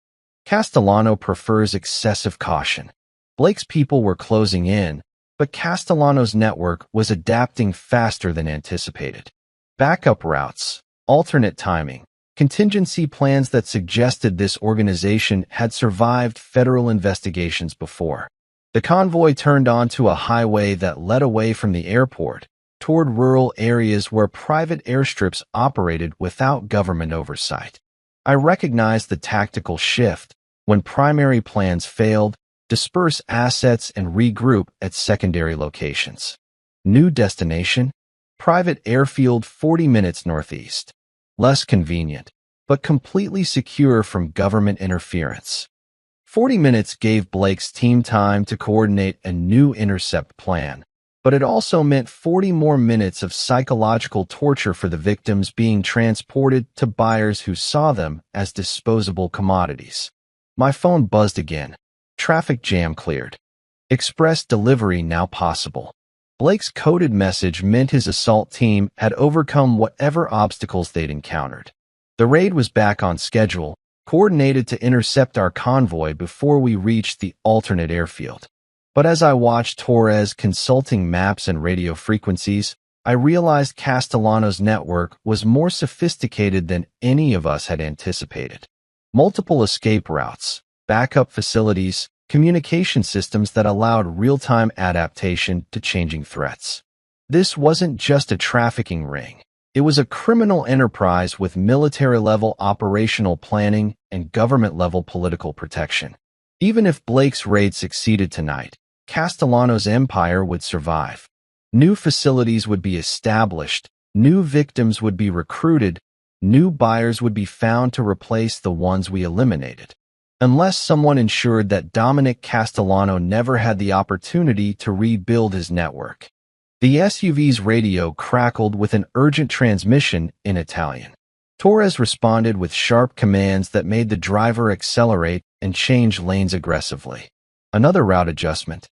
Castellano prefers excessive caution. Blake's people were closing in, but Castellano's network was adapting faster than anticipated. Backup routes, alternate timing, contingency plans that suggested this organization had survived federal investigations before. The convoy turned onto a highway that led away from the airport, toward rural areas where private airstrips operated without government oversight. I recognized the tactical shift. When primary plans failed, disperse assets and regroup at secondary locations. New destination? Private airfield 40 minutes northeast. Less convenient, but completely secure from government interference. 40 minutes gave Blake's team time to coordinate a new intercept plan, but it also meant 40 more minutes of psychological torture for the victims being transported to buyers who saw them as disposable commodities. My phone buzzed again. Traffic jam cleared. Express delivery now possible. Blake's coded message meant his assault team had overcome whatever obstacles they'd encountered. The raid was back on schedule, coordinated to intercept our convoy before we reached the alternate airfield. But as I watched Torres consulting maps and radio frequencies, I realized Castellano's network was more sophisticated than any of us had anticipated. Multiple escape routes, backup facilities, communication systems that allowed real-time adaptation to changing threats. This wasn't just a trafficking ring. It was a criminal enterprise with military-level operational planning and government-level political protection. Even if Blake's raid succeeded tonight, Castellano's empire would survive. New facilities would be established, new victims would be recruited, new buyers would be found to replace the ones we eliminated. Unless someone ensured that Dominic Castellano never had the opportunity to rebuild his network. The SUV's radio crackled with an urgent transmission in Italian. Torres responded with sharp commands that made the driver accelerate and change lanes aggressively. Another route adjustment?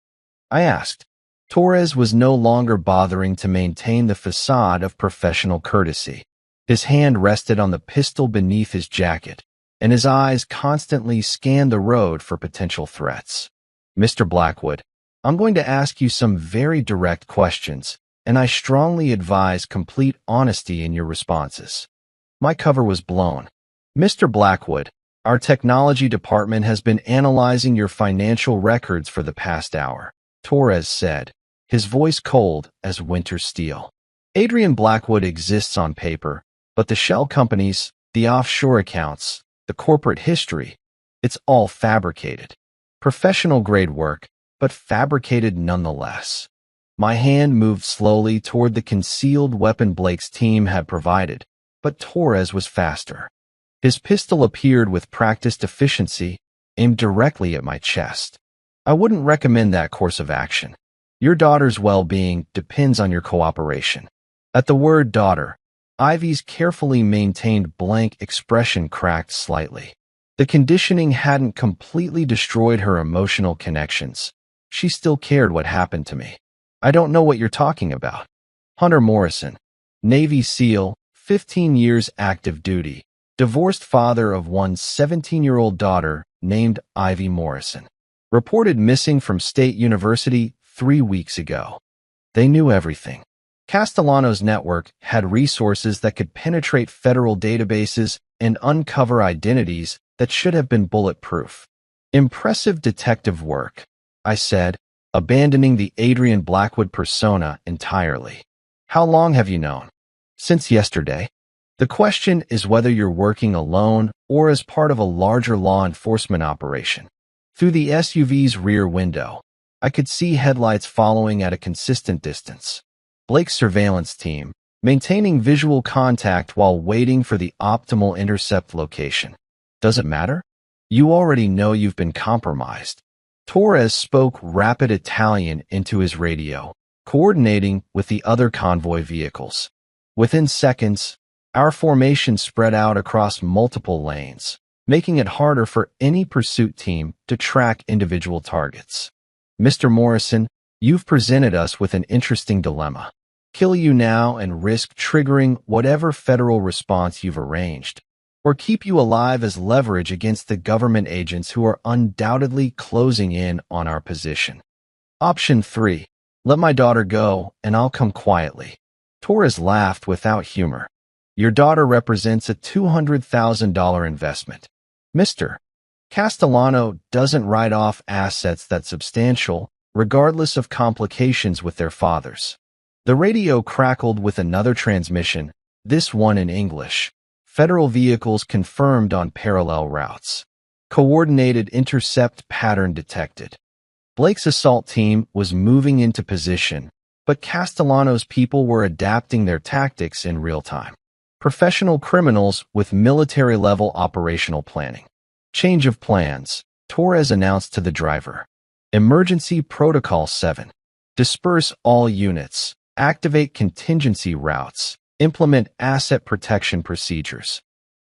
I asked. Torres was no longer bothering to maintain the facade of professional courtesy. His hand rested on the pistol beneath his jacket, and his eyes constantly scanned the road for potential threats. Mr. Blackwood, I'm going to ask you some very direct questions, and I strongly advise complete honesty in your responses. My cover was blown. Mr. Blackwood, our technology department has been analyzing your financial records for the past hour, Torres said, his voice cold as winter steel. Adrian Blackwood exists on paper, but the shell companies, the offshore accounts, the corporate history, it's all fabricated. Professional-grade work, but fabricated nonetheless. My hand moved slowly toward the concealed weapon Blake's team had provided, but Torres was faster. His pistol appeared with practiced efficiency, aimed directly at my chest. I wouldn't recommend that course of action. Your daughter's well-being depends on your cooperation. At the word daughter, Ivy's carefully maintained blank expression cracked slightly. The conditioning hadn't completely destroyed her emotional connections. She still cared what happened to me. I don't know what you're talking about. Hunter Morrison, Navy SEAL, 15 years active duty, divorced father of one 17-year-old daughter named Ivy Morrison. Reported missing from State University 3 weeks ago. They knew everything. Castellano's network had resources that could penetrate federal databases and uncover identities that should have been bulletproof. Impressive detective work, I said, abandoning the Adrian Blackwood persona entirely. How long have you known? Since yesterday. The question is whether you're working alone or as part of a larger law enforcement operation. Through the SUV's rear window, I could see headlights following at a consistent distance. Blake's surveillance team, maintaining visual contact while waiting for the optimal intercept location. Does it matter? You already know you've been compromised. Torres spoke rapid Italian into his radio, coordinating with the other convoy vehicles. Within seconds, our formation spread out across multiple lanes, making it harder for any pursuit team to track individual targets. Mr. Morrison, you've presented us with an interesting dilemma. Kill you now and risk triggering whatever federal response you've arranged, or keep you alive as leverage against the government agents who are undoubtedly closing in on our position. Option 3. Let my daughter go, and I'll come quietly. Torres laughed without humor. Your daughter represents a $200,000 investment. Mr. Castellano doesn't write off assets that substantial, regardless of complications with their fathers. The radio crackled with another transmission, this one in English. Federal vehicles confirmed on parallel routes. Coordinated intercept pattern detected. Blake's assault team was moving into position, but Castellano's people were adapting their tactics in real time. Professional criminals with military-level operational planning. Change of plans, Torres announced to the driver. Emergency Protocol 7. Disperse all units. Activate contingency routes. Implement asset protection procedures.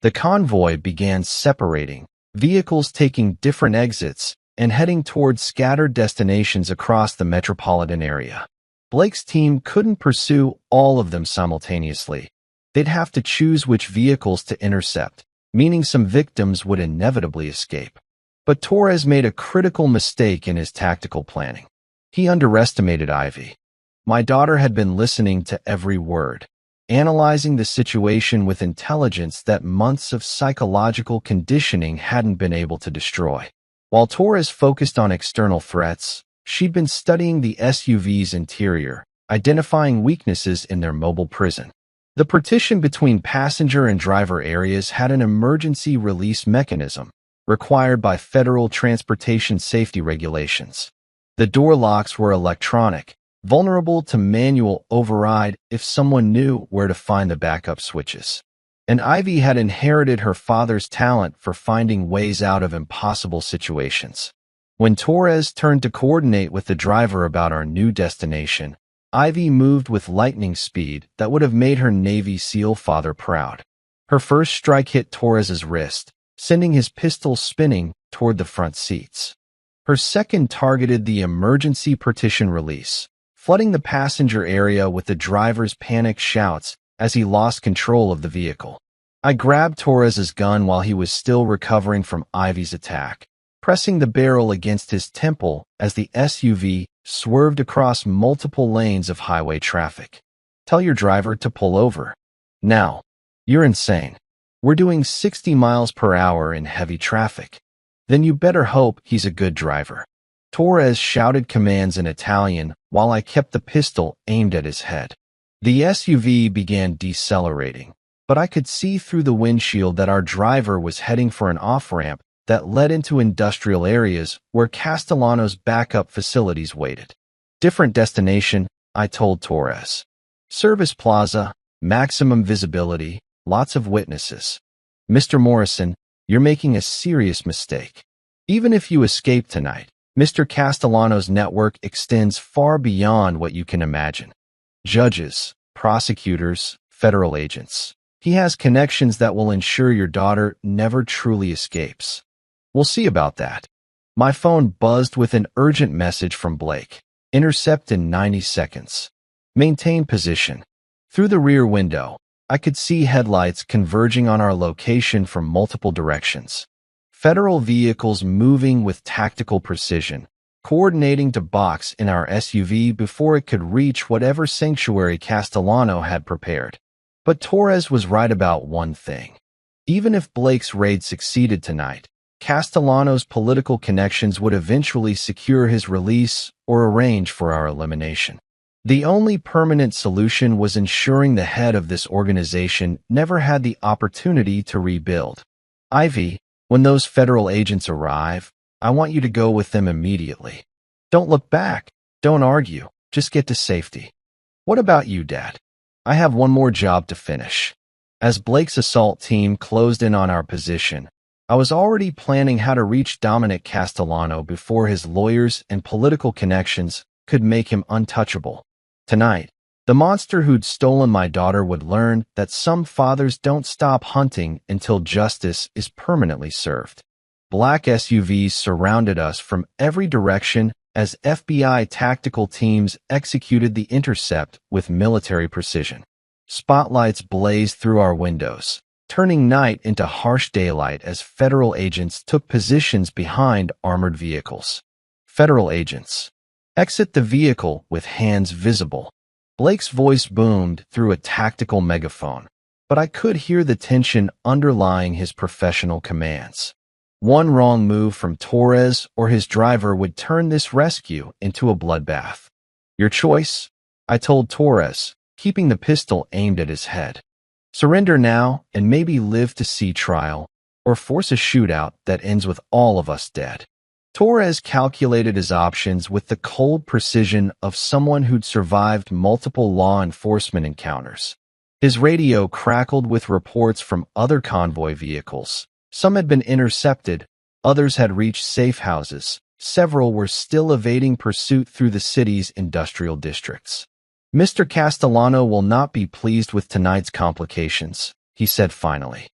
The convoy began separating, vehicles taking different exits and heading towards scattered destinations across the metropolitan area. Blake's team couldn't pursue all of them simultaneously. They'd have to choose which vehicles to intercept, meaning some victims would inevitably escape. But Torres made a critical mistake in his tactical planning. He underestimated Ivy. My daughter had been listening to every word, analyzing the situation with intelligence that months of psychological conditioning hadn't been able to destroy. While Torres focused on external threats, she'd been studying the SUV's interior, identifying weaknesses in their mobile prison. The partition between passenger and driver areas had an emergency release mechanism required by federal transportation safety regulations. The door locks were electronic, vulnerable to manual override if someone knew where to find the backup switches. And Ivy had inherited her father's talent for finding ways out of impossible situations. When Torres turned to coordinate with the driver about our new destination, Ivy moved with lightning speed that would have made her Navy SEAL father proud. Her first strike hit Torres's wrist, sending his pistol spinning toward the front seats. Her second targeted the emergency partition release, flooding the passenger area with the driver's panicked shouts as he lost control of the vehicle. I grabbed Torres's gun while he was still recovering from Ivy's attack, pressing the barrel against his temple as the SUV swerved across multiple lanes of highway traffic. Tell your driver to pull over. Now. You're insane. We're doing 60 miles per hour in heavy traffic. Then you better hope he's a good driver. Torres shouted commands in Italian while I kept the pistol aimed at his head. The SUV began decelerating, but I could see through the windshield that our driver was heading for an off-ramp that led into industrial areas where Castellano's backup facilities waited. Different destination, I told Torres. Service Plaza, maximum visibility, lots of witnesses. Mr. Morrison, you're making a serious mistake. Even if you escape tonight, Mr. Castellano's network extends far beyond what you can imagine. Judges, prosecutors, federal agents. He has connections that will ensure your daughter never truly escapes. We'll see about that. My phone buzzed with an urgent message from Blake. Intercept in 90 seconds. Maintain position. Through the rear window, I could see headlights converging on our location from multiple directions. Federal vehicles moving with tactical precision, coordinating to box in our SUV before it could reach whatever sanctuary Castellano had prepared. But Torres was right about one thing. Even if Blake's raid succeeded tonight, Castellano's political connections would eventually secure his release or arrange for our elimination. The only permanent solution was ensuring the head of this organization never had the opportunity to rebuild. Ivy, when those federal agents arrive, I want you to go with them immediately. Don't look back. Don't argue. Just get to safety. What about you, Dad? I have one more job to finish. As Blake's assault team closed in on our position, I was already planning how to reach Dominic Castellano before his lawyers and political connections could make him untouchable. Tonight, the monster who'd stolen my daughter would learn that some fathers don't stop hunting until justice is permanently served. Black SUVs surrounded us from every direction as FBI tactical teams executed the intercept with military precision. Spotlights blazed through our windows, turning night into harsh daylight as federal agents took positions behind armored vehicles. Federal agents. Exit the vehicle with hands visible. Blake's voice boomed through a tactical megaphone, but I could hear the tension underlying his professional commands. One wrong move from Torres or his driver would turn this rescue into a bloodbath. Your choice? I told Torres, keeping the pistol aimed at his head. Surrender now and maybe live to see trial, or force a shootout that ends with all of us dead. Torres calculated his options with the cold precision of someone who'd survived multiple law enforcement encounters. His radio crackled with reports from other convoy vehicles. Some had been intercepted, others had reached safe houses, several were still evading pursuit through the city's industrial districts. Mr. Castellano will not be pleased with tonight's complications, he said finally.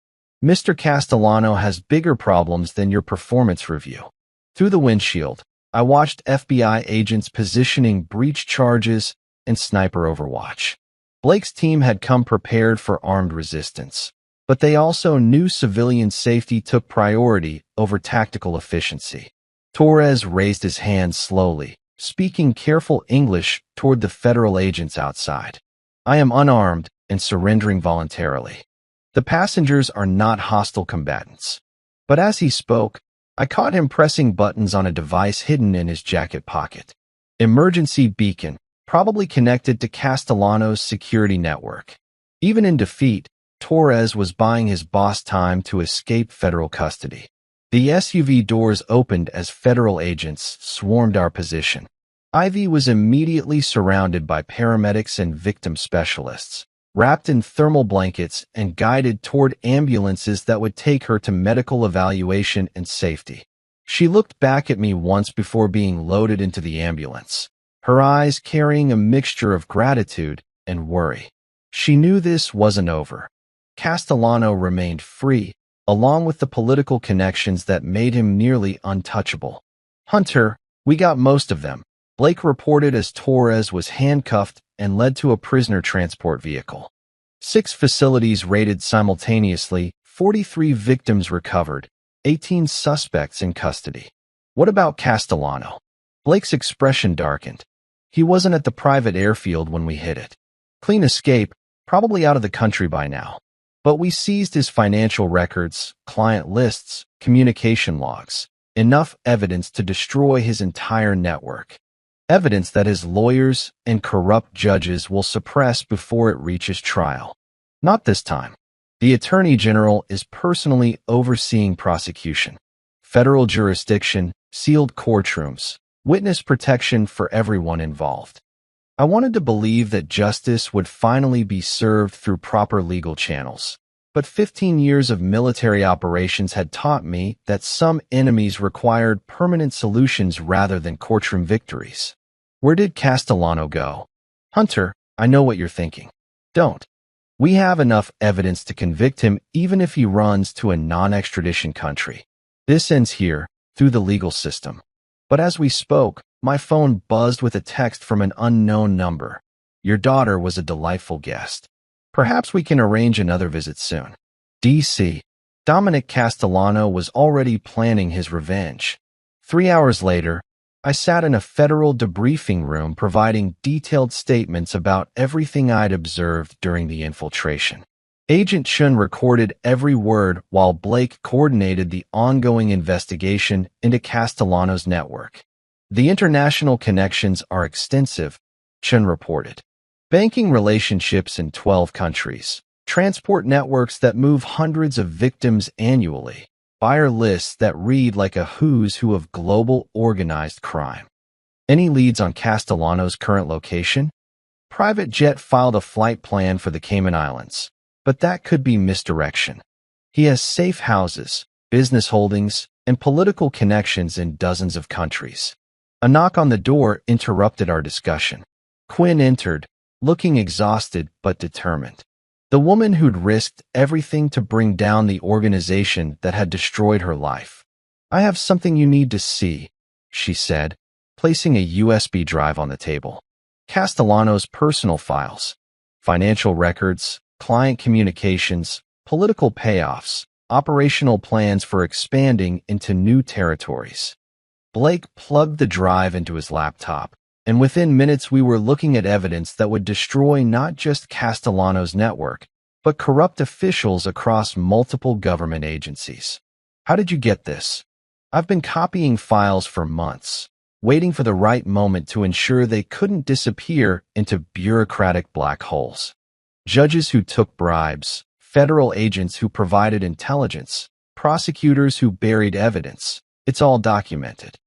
Mr. Castellano has bigger problems than your performance review. Through the windshield, I watched FBI agents positioning breach charges and sniper overwatch. Blake's team had come prepared for armed resistance, but they also knew civilian safety took priority over tactical efficiency. Torres raised his hand slowly, speaking careful English toward the federal agents outside. I am unarmed and surrendering voluntarily. The passengers are not hostile combatants. But as he spoke, I caught him pressing buttons on a device hidden in his jacket pocket. Emergency beacon, probably connected to Castellano's security network. Even in defeat, Torres was buying his boss time to escape federal custody. The SUV doors opened as federal agents swarmed our position. Ivy was immediately surrounded by paramedics and victim specialists, wrapped in thermal blankets and guided toward ambulances that would take her to medical evaluation and safety. She looked back at me once before being loaded into the ambulance, her eyes carrying a mixture of gratitude and worry. She knew this wasn't over. Castellano remained free, along with the political connections that made him nearly untouchable. "Hunter, we got most of them," Blake reported as Torres was handcuffed and led to a prisoner transport vehicle. 6 facilities raided simultaneously, 43 victims recovered, 18 suspects in custody. "What about Castellano?" Blake's expression darkened. "He wasn't at the private airfield when we hit it. Clean escape, probably out of the country by now. But we seized his financial records, client lists, communication logs, enough evidence to destroy his entire network. Evidence that his lawyers and corrupt judges will suppress before it reaches trial. Not this time. The Attorney General is personally overseeing prosecution. Federal jurisdiction, sealed courtrooms, witness protection for everyone involved." I wanted to believe that justice would finally be served through proper legal channels. But 15 years of military operations had taught me that some enemies required permanent solutions rather than courtroom victories. Where did Castellano go? "Hunter, I know what you're thinking. Don't. We have enough evidence to convict him even if he runs to a non-extradition country. This ends here, through the legal system." But as we spoke, my phone buzzed with a text from an unknown number. "Your daughter was a delightful guest. Perhaps we can arrange another visit soon." D.C. Dominic Castellano was already planning his revenge. 3 hours later, I sat in a federal debriefing room providing detailed statements about everything I'd observed during the infiltration. Agent Chun recorded every word while Blake coordinated the ongoing investigation into Castellano's network. "The international connections are extensive," Chun reported. "Banking relationships in 12 countries, transport networks that move hundreds of victims annually, buyer lists that read like a who's who of global organized crime." Any leads on Castellano's current location? Private Jet filed a flight plan for the Cayman Islands, but that could be misdirection. He has safe houses, business holdings, and political connections in dozens of countries. A knock on the door interrupted our discussion. Quinn entered, looking exhausted but determined. The woman who'd risked everything to bring down the organization that had destroyed her life. "I have something you need to see," she said, placing a USB drive on the table. Castellano's personal files, financial records, client communications, political payoffs, operational plans for expanding into new territories. Blake plugged the drive into his laptop, and within minutes we were looking at evidence that would destroy not just Castellano's network, but corrupt officials across multiple government agencies. "How did you get this?" "I've been copying files for months, waiting for the right moment to ensure they couldn't disappear into bureaucratic black holes. Judges who took bribes, federal agents who provided intelligence, prosecutors who buried evidence. It's all documented."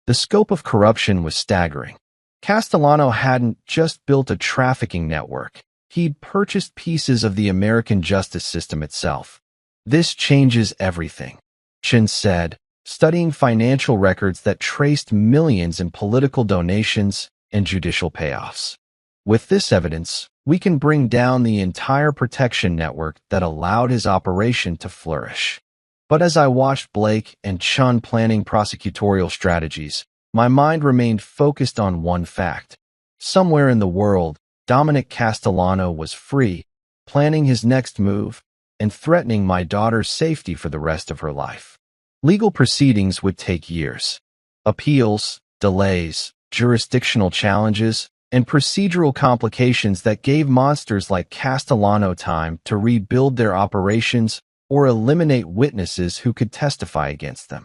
The scope of corruption was staggering. Castellano hadn't just built a trafficking network. He'd purchased pieces of the American justice system itself. "This changes everything," Chin said, studying financial records that traced millions in political donations and judicial payoffs. "With this evidence, we can bring down the entire protection network that allowed his operation to flourish." But as I watched Blake and Chun planning prosecutorial strategies, my mind remained focused on one fact. Somewhere in the world, Dominic Castellano was free, planning his next move, and threatening my daughter's safety for the rest of her life. Legal proceedings would take years. Appeals, delays, jurisdictional challenges, and procedural complications that gave monsters like Castellano time to rebuild their operations or eliminate witnesses who could testify against them.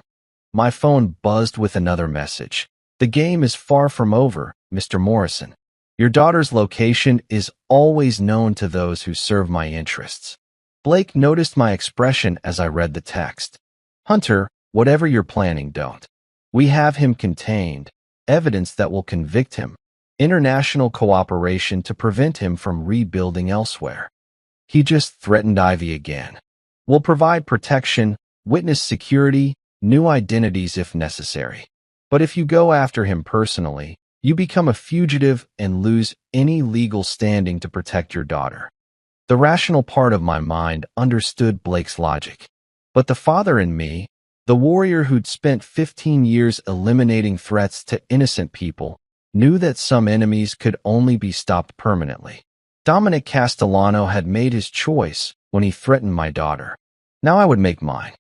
My phone buzzed with another message. "The game is far from over, Mr. Morrison." Your daughter's location is always known to those who serve my interests. Blake noticed my expression as I read the text. Hunter, whatever you're planning, don't. We have him contained, evidence that will convict him, international cooperation to prevent him from rebuilding elsewhere. He just threatened Ivy again. We'll provide protection, witness security, new identities if necessary. But if you go after him personally, you become a fugitive and lose any legal standing to protect your daughter. The rational part of my mind understood Blake's logic. But the father in me, the warrior who'd spent 15 years eliminating threats to innocent people, knew that some enemies could only be stopped permanently. Dominic Castellano had made his choice when he threatened my daughter. Now I would make mine.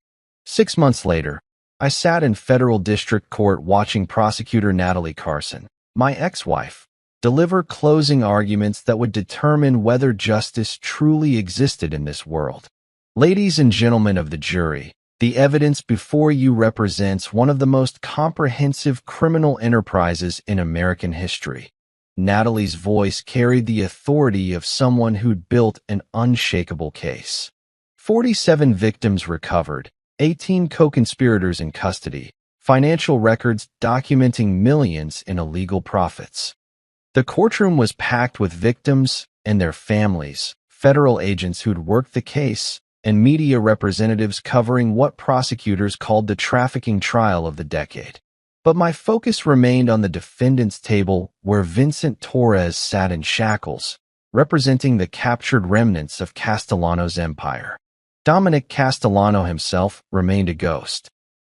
6 months later, I sat in federal district court watching prosecutor Natalie Carson, my ex-wife, deliver closing arguments that would determine whether justice truly existed in this world. Ladies and gentlemen of the jury, the evidence before you represents one of the most comprehensive criminal enterprises in American history. Natalie's voice carried the authority of someone who'd built an unshakable case. 47 victims recovered, 18 co-conspirators in custody, financial records documenting millions in illegal profits. The courtroom was packed with victims and their families, federal agents who'd worked the case, and media representatives covering what prosecutors called the trafficking trial of the decade. But my focus remained on the defendant's table where Vincent Torres sat in shackles, representing the captured remnants of Castellano's empire. Dominic Castellano himself remained a ghost.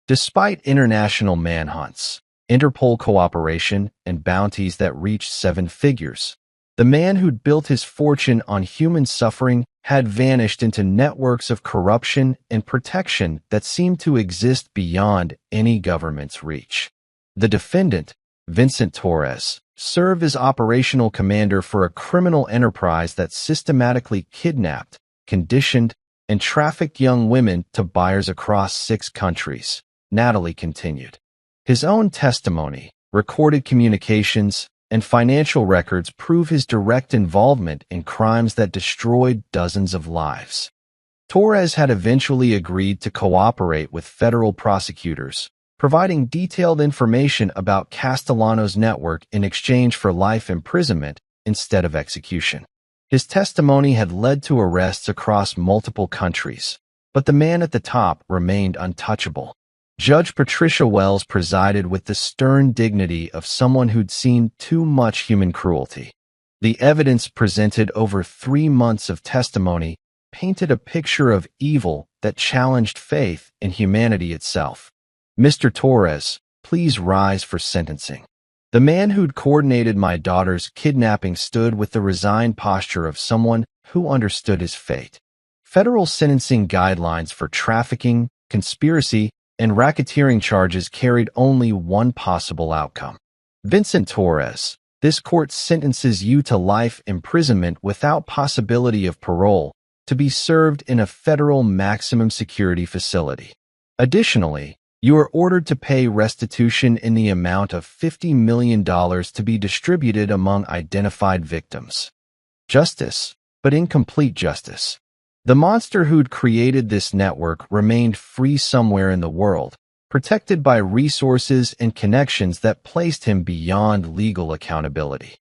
Despite international manhunts, Interpol cooperation, and bounties that reached 7 figures, the man who'd built his fortune on human suffering had vanished into networks of corruption and protection that seemed to exist beyond any government's reach. The defendant, Vincent Torres, served as operational commander for a criminal enterprise that systematically kidnapped, conditioned, and trafficked young women to buyers across 6 countries, Natalie continued. His own testimony, recorded communications, and financial records prove his direct involvement in crimes that destroyed dozens of lives. Torres had eventually agreed to cooperate with federal prosecutors, providing detailed information about Castellano's network in exchange for life imprisonment instead of execution. His testimony had led to arrests across multiple countries, but the man at the top remained untouchable. Judge Patricia Wells presided with the stern dignity of someone who'd seen too much human cruelty. The evidence presented over 3 months of testimony painted a picture of evil that challenged faith in humanity itself. Mr. Torres, please rise for sentencing. The man who'd coordinated my daughter's kidnapping stood with the resigned posture of someone who understood his fate. Federal sentencing guidelines for trafficking, conspiracy, and racketeering charges carried only one possible outcome. Vincent Torres, this court sentences you to life imprisonment without possibility of parole, to be served in a federal maximum security facility. Additionally, you are ordered to pay restitution in the amount of $50 million to be distributed among identified victims. Justice, but incomplete justice. The monster who'd created this network remained free somewhere in the world, protected by resources and connections that placed him beyond legal accountability.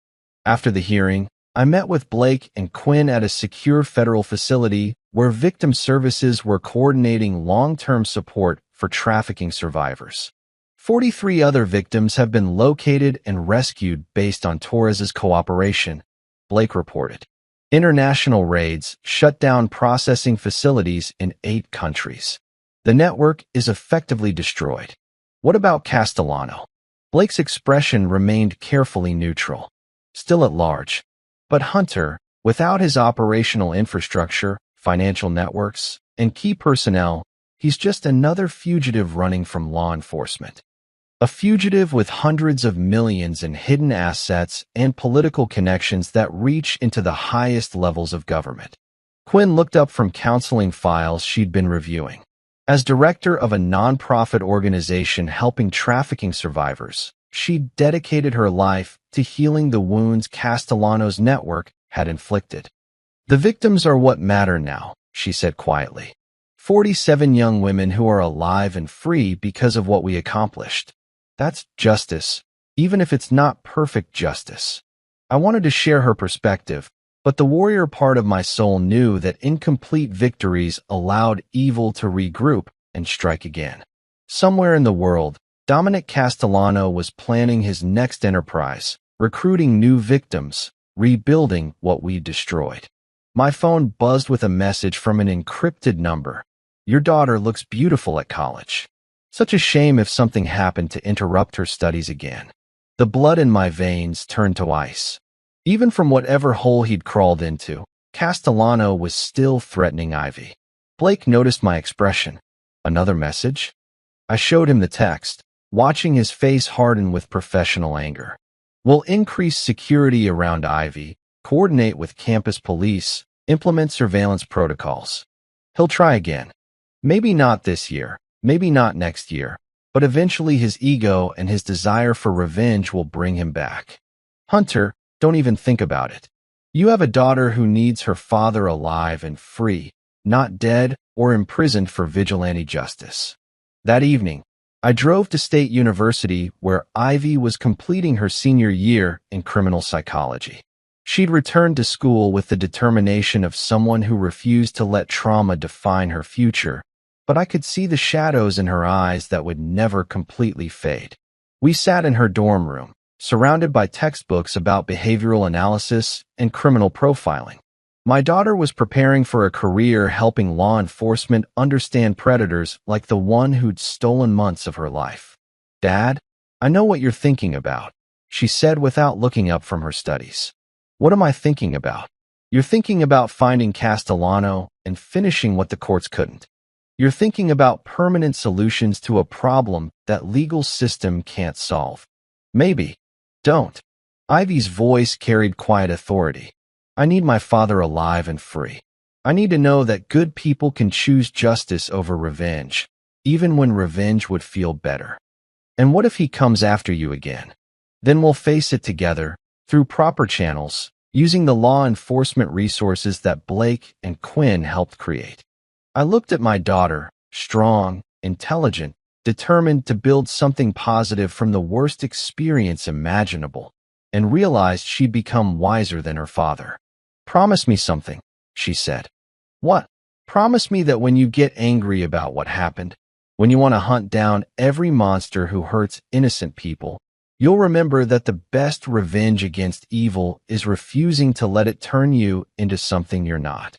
After the hearing, I met with Blake and Quinn at a secure federal facility where victim services were coordinating long-term support for trafficking survivors. 43 other victims have been located and rescued based on Torres's cooperation, Blake reported. International raids shut down processing facilities in 8 countries. The network is effectively destroyed. What about Castellano? Blake's expression remained carefully neutral. Still at large. But Hunter, without his operational infrastructure, financial networks, and key personnel, he's just another fugitive running from law enforcement. A fugitive with hundreds of millions in hidden assets and political connections that reach into the highest levels of government. Quinn looked up from counseling files she'd been reviewing. As director of a nonprofit organization helping trafficking survivors, She dedicated her life to healing the wounds Castellano's network had inflicted. The victims are what matter now, she said quietly. 47 young women who are alive and free because of what we accomplished. That's justice, even if it's not perfect justice. I wanted to share her perspective, but the warrior part of my soul knew that incomplete victories allowed evil to regroup and strike again. Somewhere in the world, Dominic Castellano was planning his next enterprise, recruiting new victims, rebuilding what we destroyed. My phone buzzed with a message from an encrypted number. Your daughter looks beautiful at college. Such a shame if something happened to interrupt her studies again. The blood in my veins turned to ice. Even from whatever hole he'd crawled into, Castellano was still threatening Ivy. Blake noticed my expression. Another message? I showed him the text, watching his face harden with professional anger. We'll increase security around Ivy, coordinate with campus police, implement surveillance protocols. He'll try again. Maybe not this year, maybe not next year, but eventually his ego and his desire for revenge will bring him back. Hunter, don't even think about it. You have a daughter who needs her father alive and free, not dead or imprisoned for vigilante justice. That evening, I drove to State University where Ivy was completing her senior year in criminal psychology. She'd returned to school with the determination of someone who refused to let trauma define her future, but I could see the shadows in her eyes that would never completely fade. We sat in her dorm room, surrounded by textbooks about behavioral analysis and criminal profiling. My daughter was preparing for a career helping law enforcement understand predators like the one who'd stolen months of her life. Dad, I know what you're thinking about, she said without looking up from her studies. What am I thinking about? You're thinking about finding Castellano and finishing what the courts couldn't. You're thinking about permanent solutions to a problem that legal system can't solve. Maybe. Don't. Ivy's voice carried quiet authority. I need my father alive and free. I need to know that good people can choose justice over revenge, even when revenge would feel better. And what if he comes after you again? Then we'll face it together, through proper channels, using the law enforcement resources that Blake and Quinn helped create. I looked at my daughter, strong, intelligent, determined to build something positive from the worst experience imaginable, and realized she'd become wiser than her father. Promise me something, she said. What? Promise me that when you get angry about what happened, when you want to hunt down every monster who hurts innocent people, you'll remember that the best revenge against evil is refusing to let it turn you into something you're not.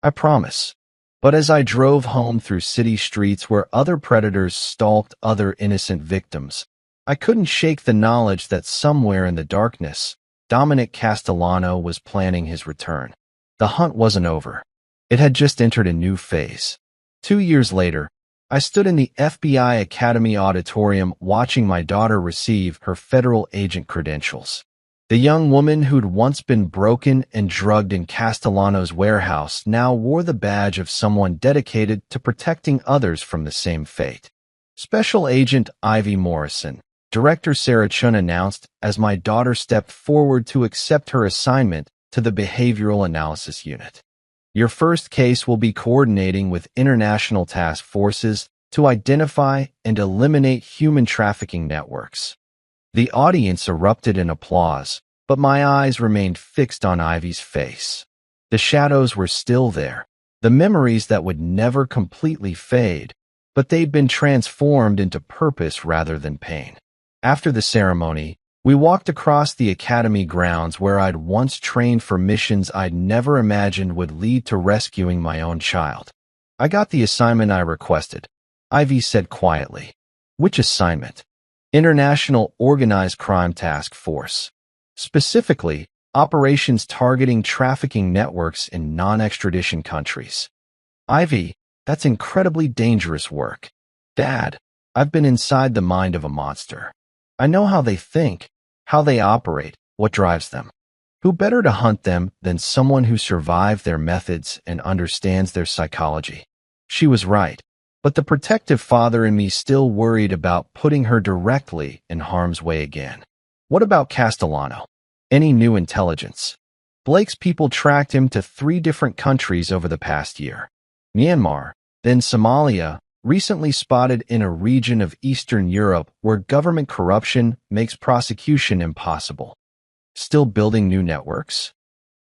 I promise. But as I drove home through city streets where other predators stalked other innocent victims, I couldn't shake the knowledge that somewhere in the darkness, Dominic Castellano was planning his return. The hunt wasn't over. It had just entered a new phase. 2 years later, I stood in the FBI Academy auditorium watching my daughter receive her federal agent credentials. The young woman who'd once been broken and drugged in Castellano's warehouse now wore the badge of someone dedicated to protecting others from the same fate. Special Agent Ivy Morrison, Director Sarah Chun announced as my daughter stepped forward to accept her assignment to the Behavioral Analysis Unit. Your first case will be coordinating with international task forces to identify and eliminate human trafficking networks. The audience erupted in applause, but my eyes remained fixed on Ivy's face. The shadows were still there, the memories that would never completely fade, but they'd been transformed into purpose rather than pain. After the ceremony, we walked across the academy grounds where I'd once trained for missions I'd never imagined would lead to rescuing my own child. I got the assignment I requested, Ivy said quietly. Which assignment? International Organized Crime Task Force. Specifically, operations targeting trafficking networks in non-extradition countries. Ivy, that's incredibly dangerous work. Dad, I've been inside the mind of a monster. I know how they think, how they operate, what drives them. Who better to hunt them than someone who survived their methods and understands their psychology? She was right. But the protective father in me still worried about putting her directly in harm's way again. What about Castellano? Any new intelligence? Blake's people tracked him to 3 different countries over the past year. Myanmar, then Somalia, recently spotted in a region of Eastern Europe where government corruption makes prosecution impossible. Still building new networks?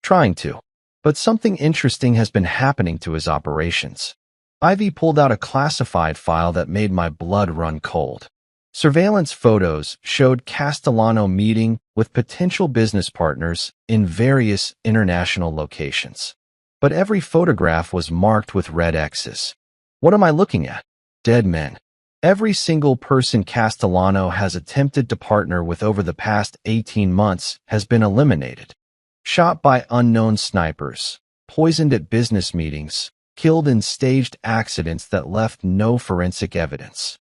Trying to. But something interesting has been happening to his operations. Ivy pulled out a classified file that made my blood run cold. Surveillance photos showed Castellano meeting with potential business partners in various international locations. But every photograph was marked with red X's. What am I looking at? Dead men. Every single person Castellano has attempted to partner with over the past 18 months has been eliminated. Shot by unknown snipers, poisoned at business meetings, killed in staged accidents that left no forensic evidence.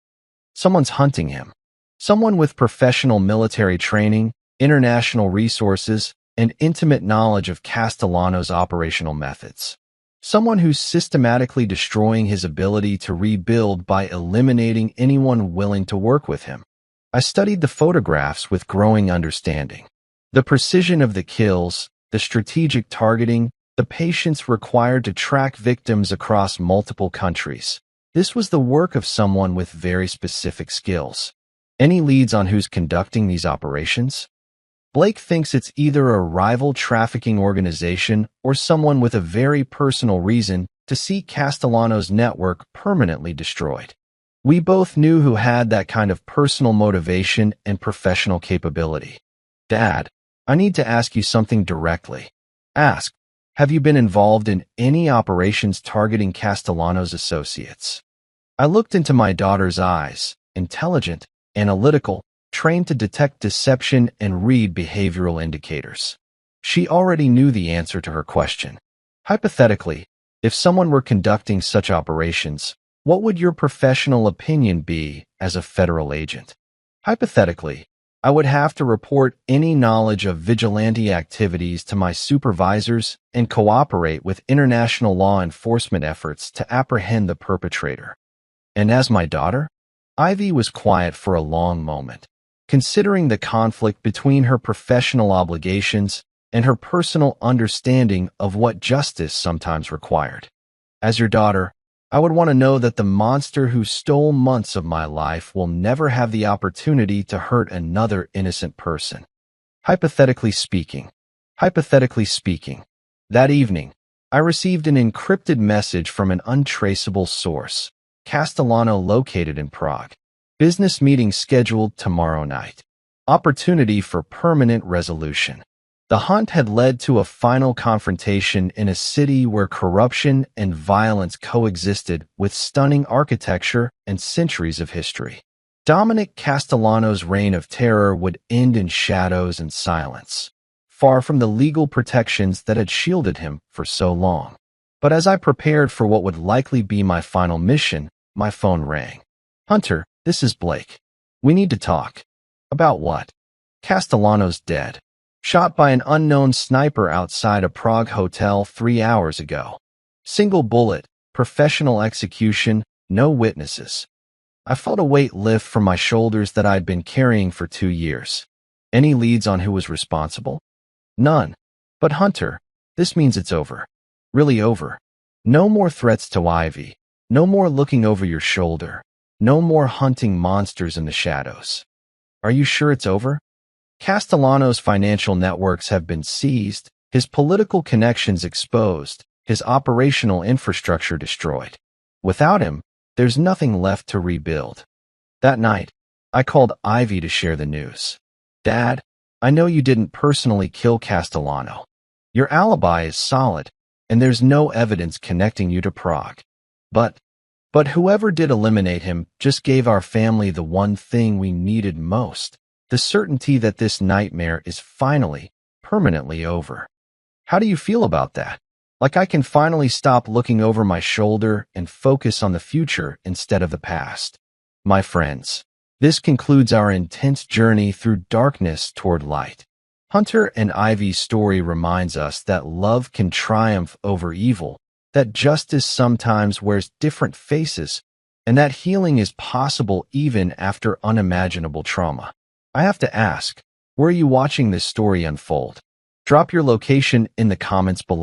Someone's hunting him. Someone with professional military training, international resources, and intimate knowledge of Castellano's operational methods. Someone who's systematically destroying his ability to rebuild by eliminating anyone willing to work with him. I studied the photographs with growing understanding. The precision of the kills, the strategic targeting, the patience required to track victims across multiple countries. This was the work of someone with very specific skills. Any leads on who's conducting these operations? Blake thinks it's either a rival trafficking organization or someone with a very personal reason to see Castellano's network permanently destroyed. We both knew who had that kind of personal motivation and professional capability. Dad, I need to ask you something directly. Ask, have you been involved in any operations targeting Castellano's associates? I looked into my daughter's eyes, intelligent, analytical, trained to detect deception and read behavioral indicators. She already knew the answer to her question. Hypothetically, if someone were conducting such operations, what would your professional opinion be as a federal agent? Hypothetically, I would have to report any knowledge of vigilante activities to my supervisors and cooperate with international law enforcement efforts to apprehend the perpetrator. And as my daughter? Ivy was quiet for a long moment, considering the conflict between her professional obligations and her personal understanding of what justice sometimes required. As your daughter, I would want to know that the monster who stole months of my life will never have the opportunity to hurt another innocent person. Hypothetically speaking, that evening, I received an encrypted message from an untraceable source, Castellano located in Prague. Business meeting scheduled tomorrow night. Opportunity for permanent resolution. The hunt had led to a final confrontation in a city where corruption and violence coexisted with stunning architecture and centuries of history. Dominic Castellano's reign of terror would end in shadows and silence, far from the legal protections that had shielded him for so long. But as I prepared for what would likely be my final mission, my phone rang. Hunter, this is Blake. We need to talk. About what? Castellano's dead. Shot by an unknown sniper outside a Prague hotel 3 hours ago. Single bullet, professional execution, no witnesses. I felt a weight lift from my shoulders that I'd been carrying for 2 years. Any leads on who was responsible? None. But Hunter, this means it's over. Really over. No more threats to Ivy. No more looking over your shoulder. No more hunting monsters in the shadows. Are you sure it's over? Castellano's financial networks have been seized, his political connections exposed, his operational infrastructure destroyed. Without him, there's nothing left to rebuild. That night, I called Ivy to share the news. Dad, I know you didn't personally kill Castellano. Your alibi is solid, and there's no evidence connecting you to Prague. But whoever did eliminate him just gave our family the one thing we needed most. The certainty that this nightmare is finally, permanently over. How do you feel about that? Like I can finally stop looking over my shoulder and focus on the future instead of the past. My friends, this concludes our intense journey through darkness toward light. Hunter and Ivy's story reminds us that love can triumph over evil, that justice sometimes wears different faces, and that healing is possible even after unimaginable trauma. I have to ask, where are you watching this story unfold? Drop your location in the comments below.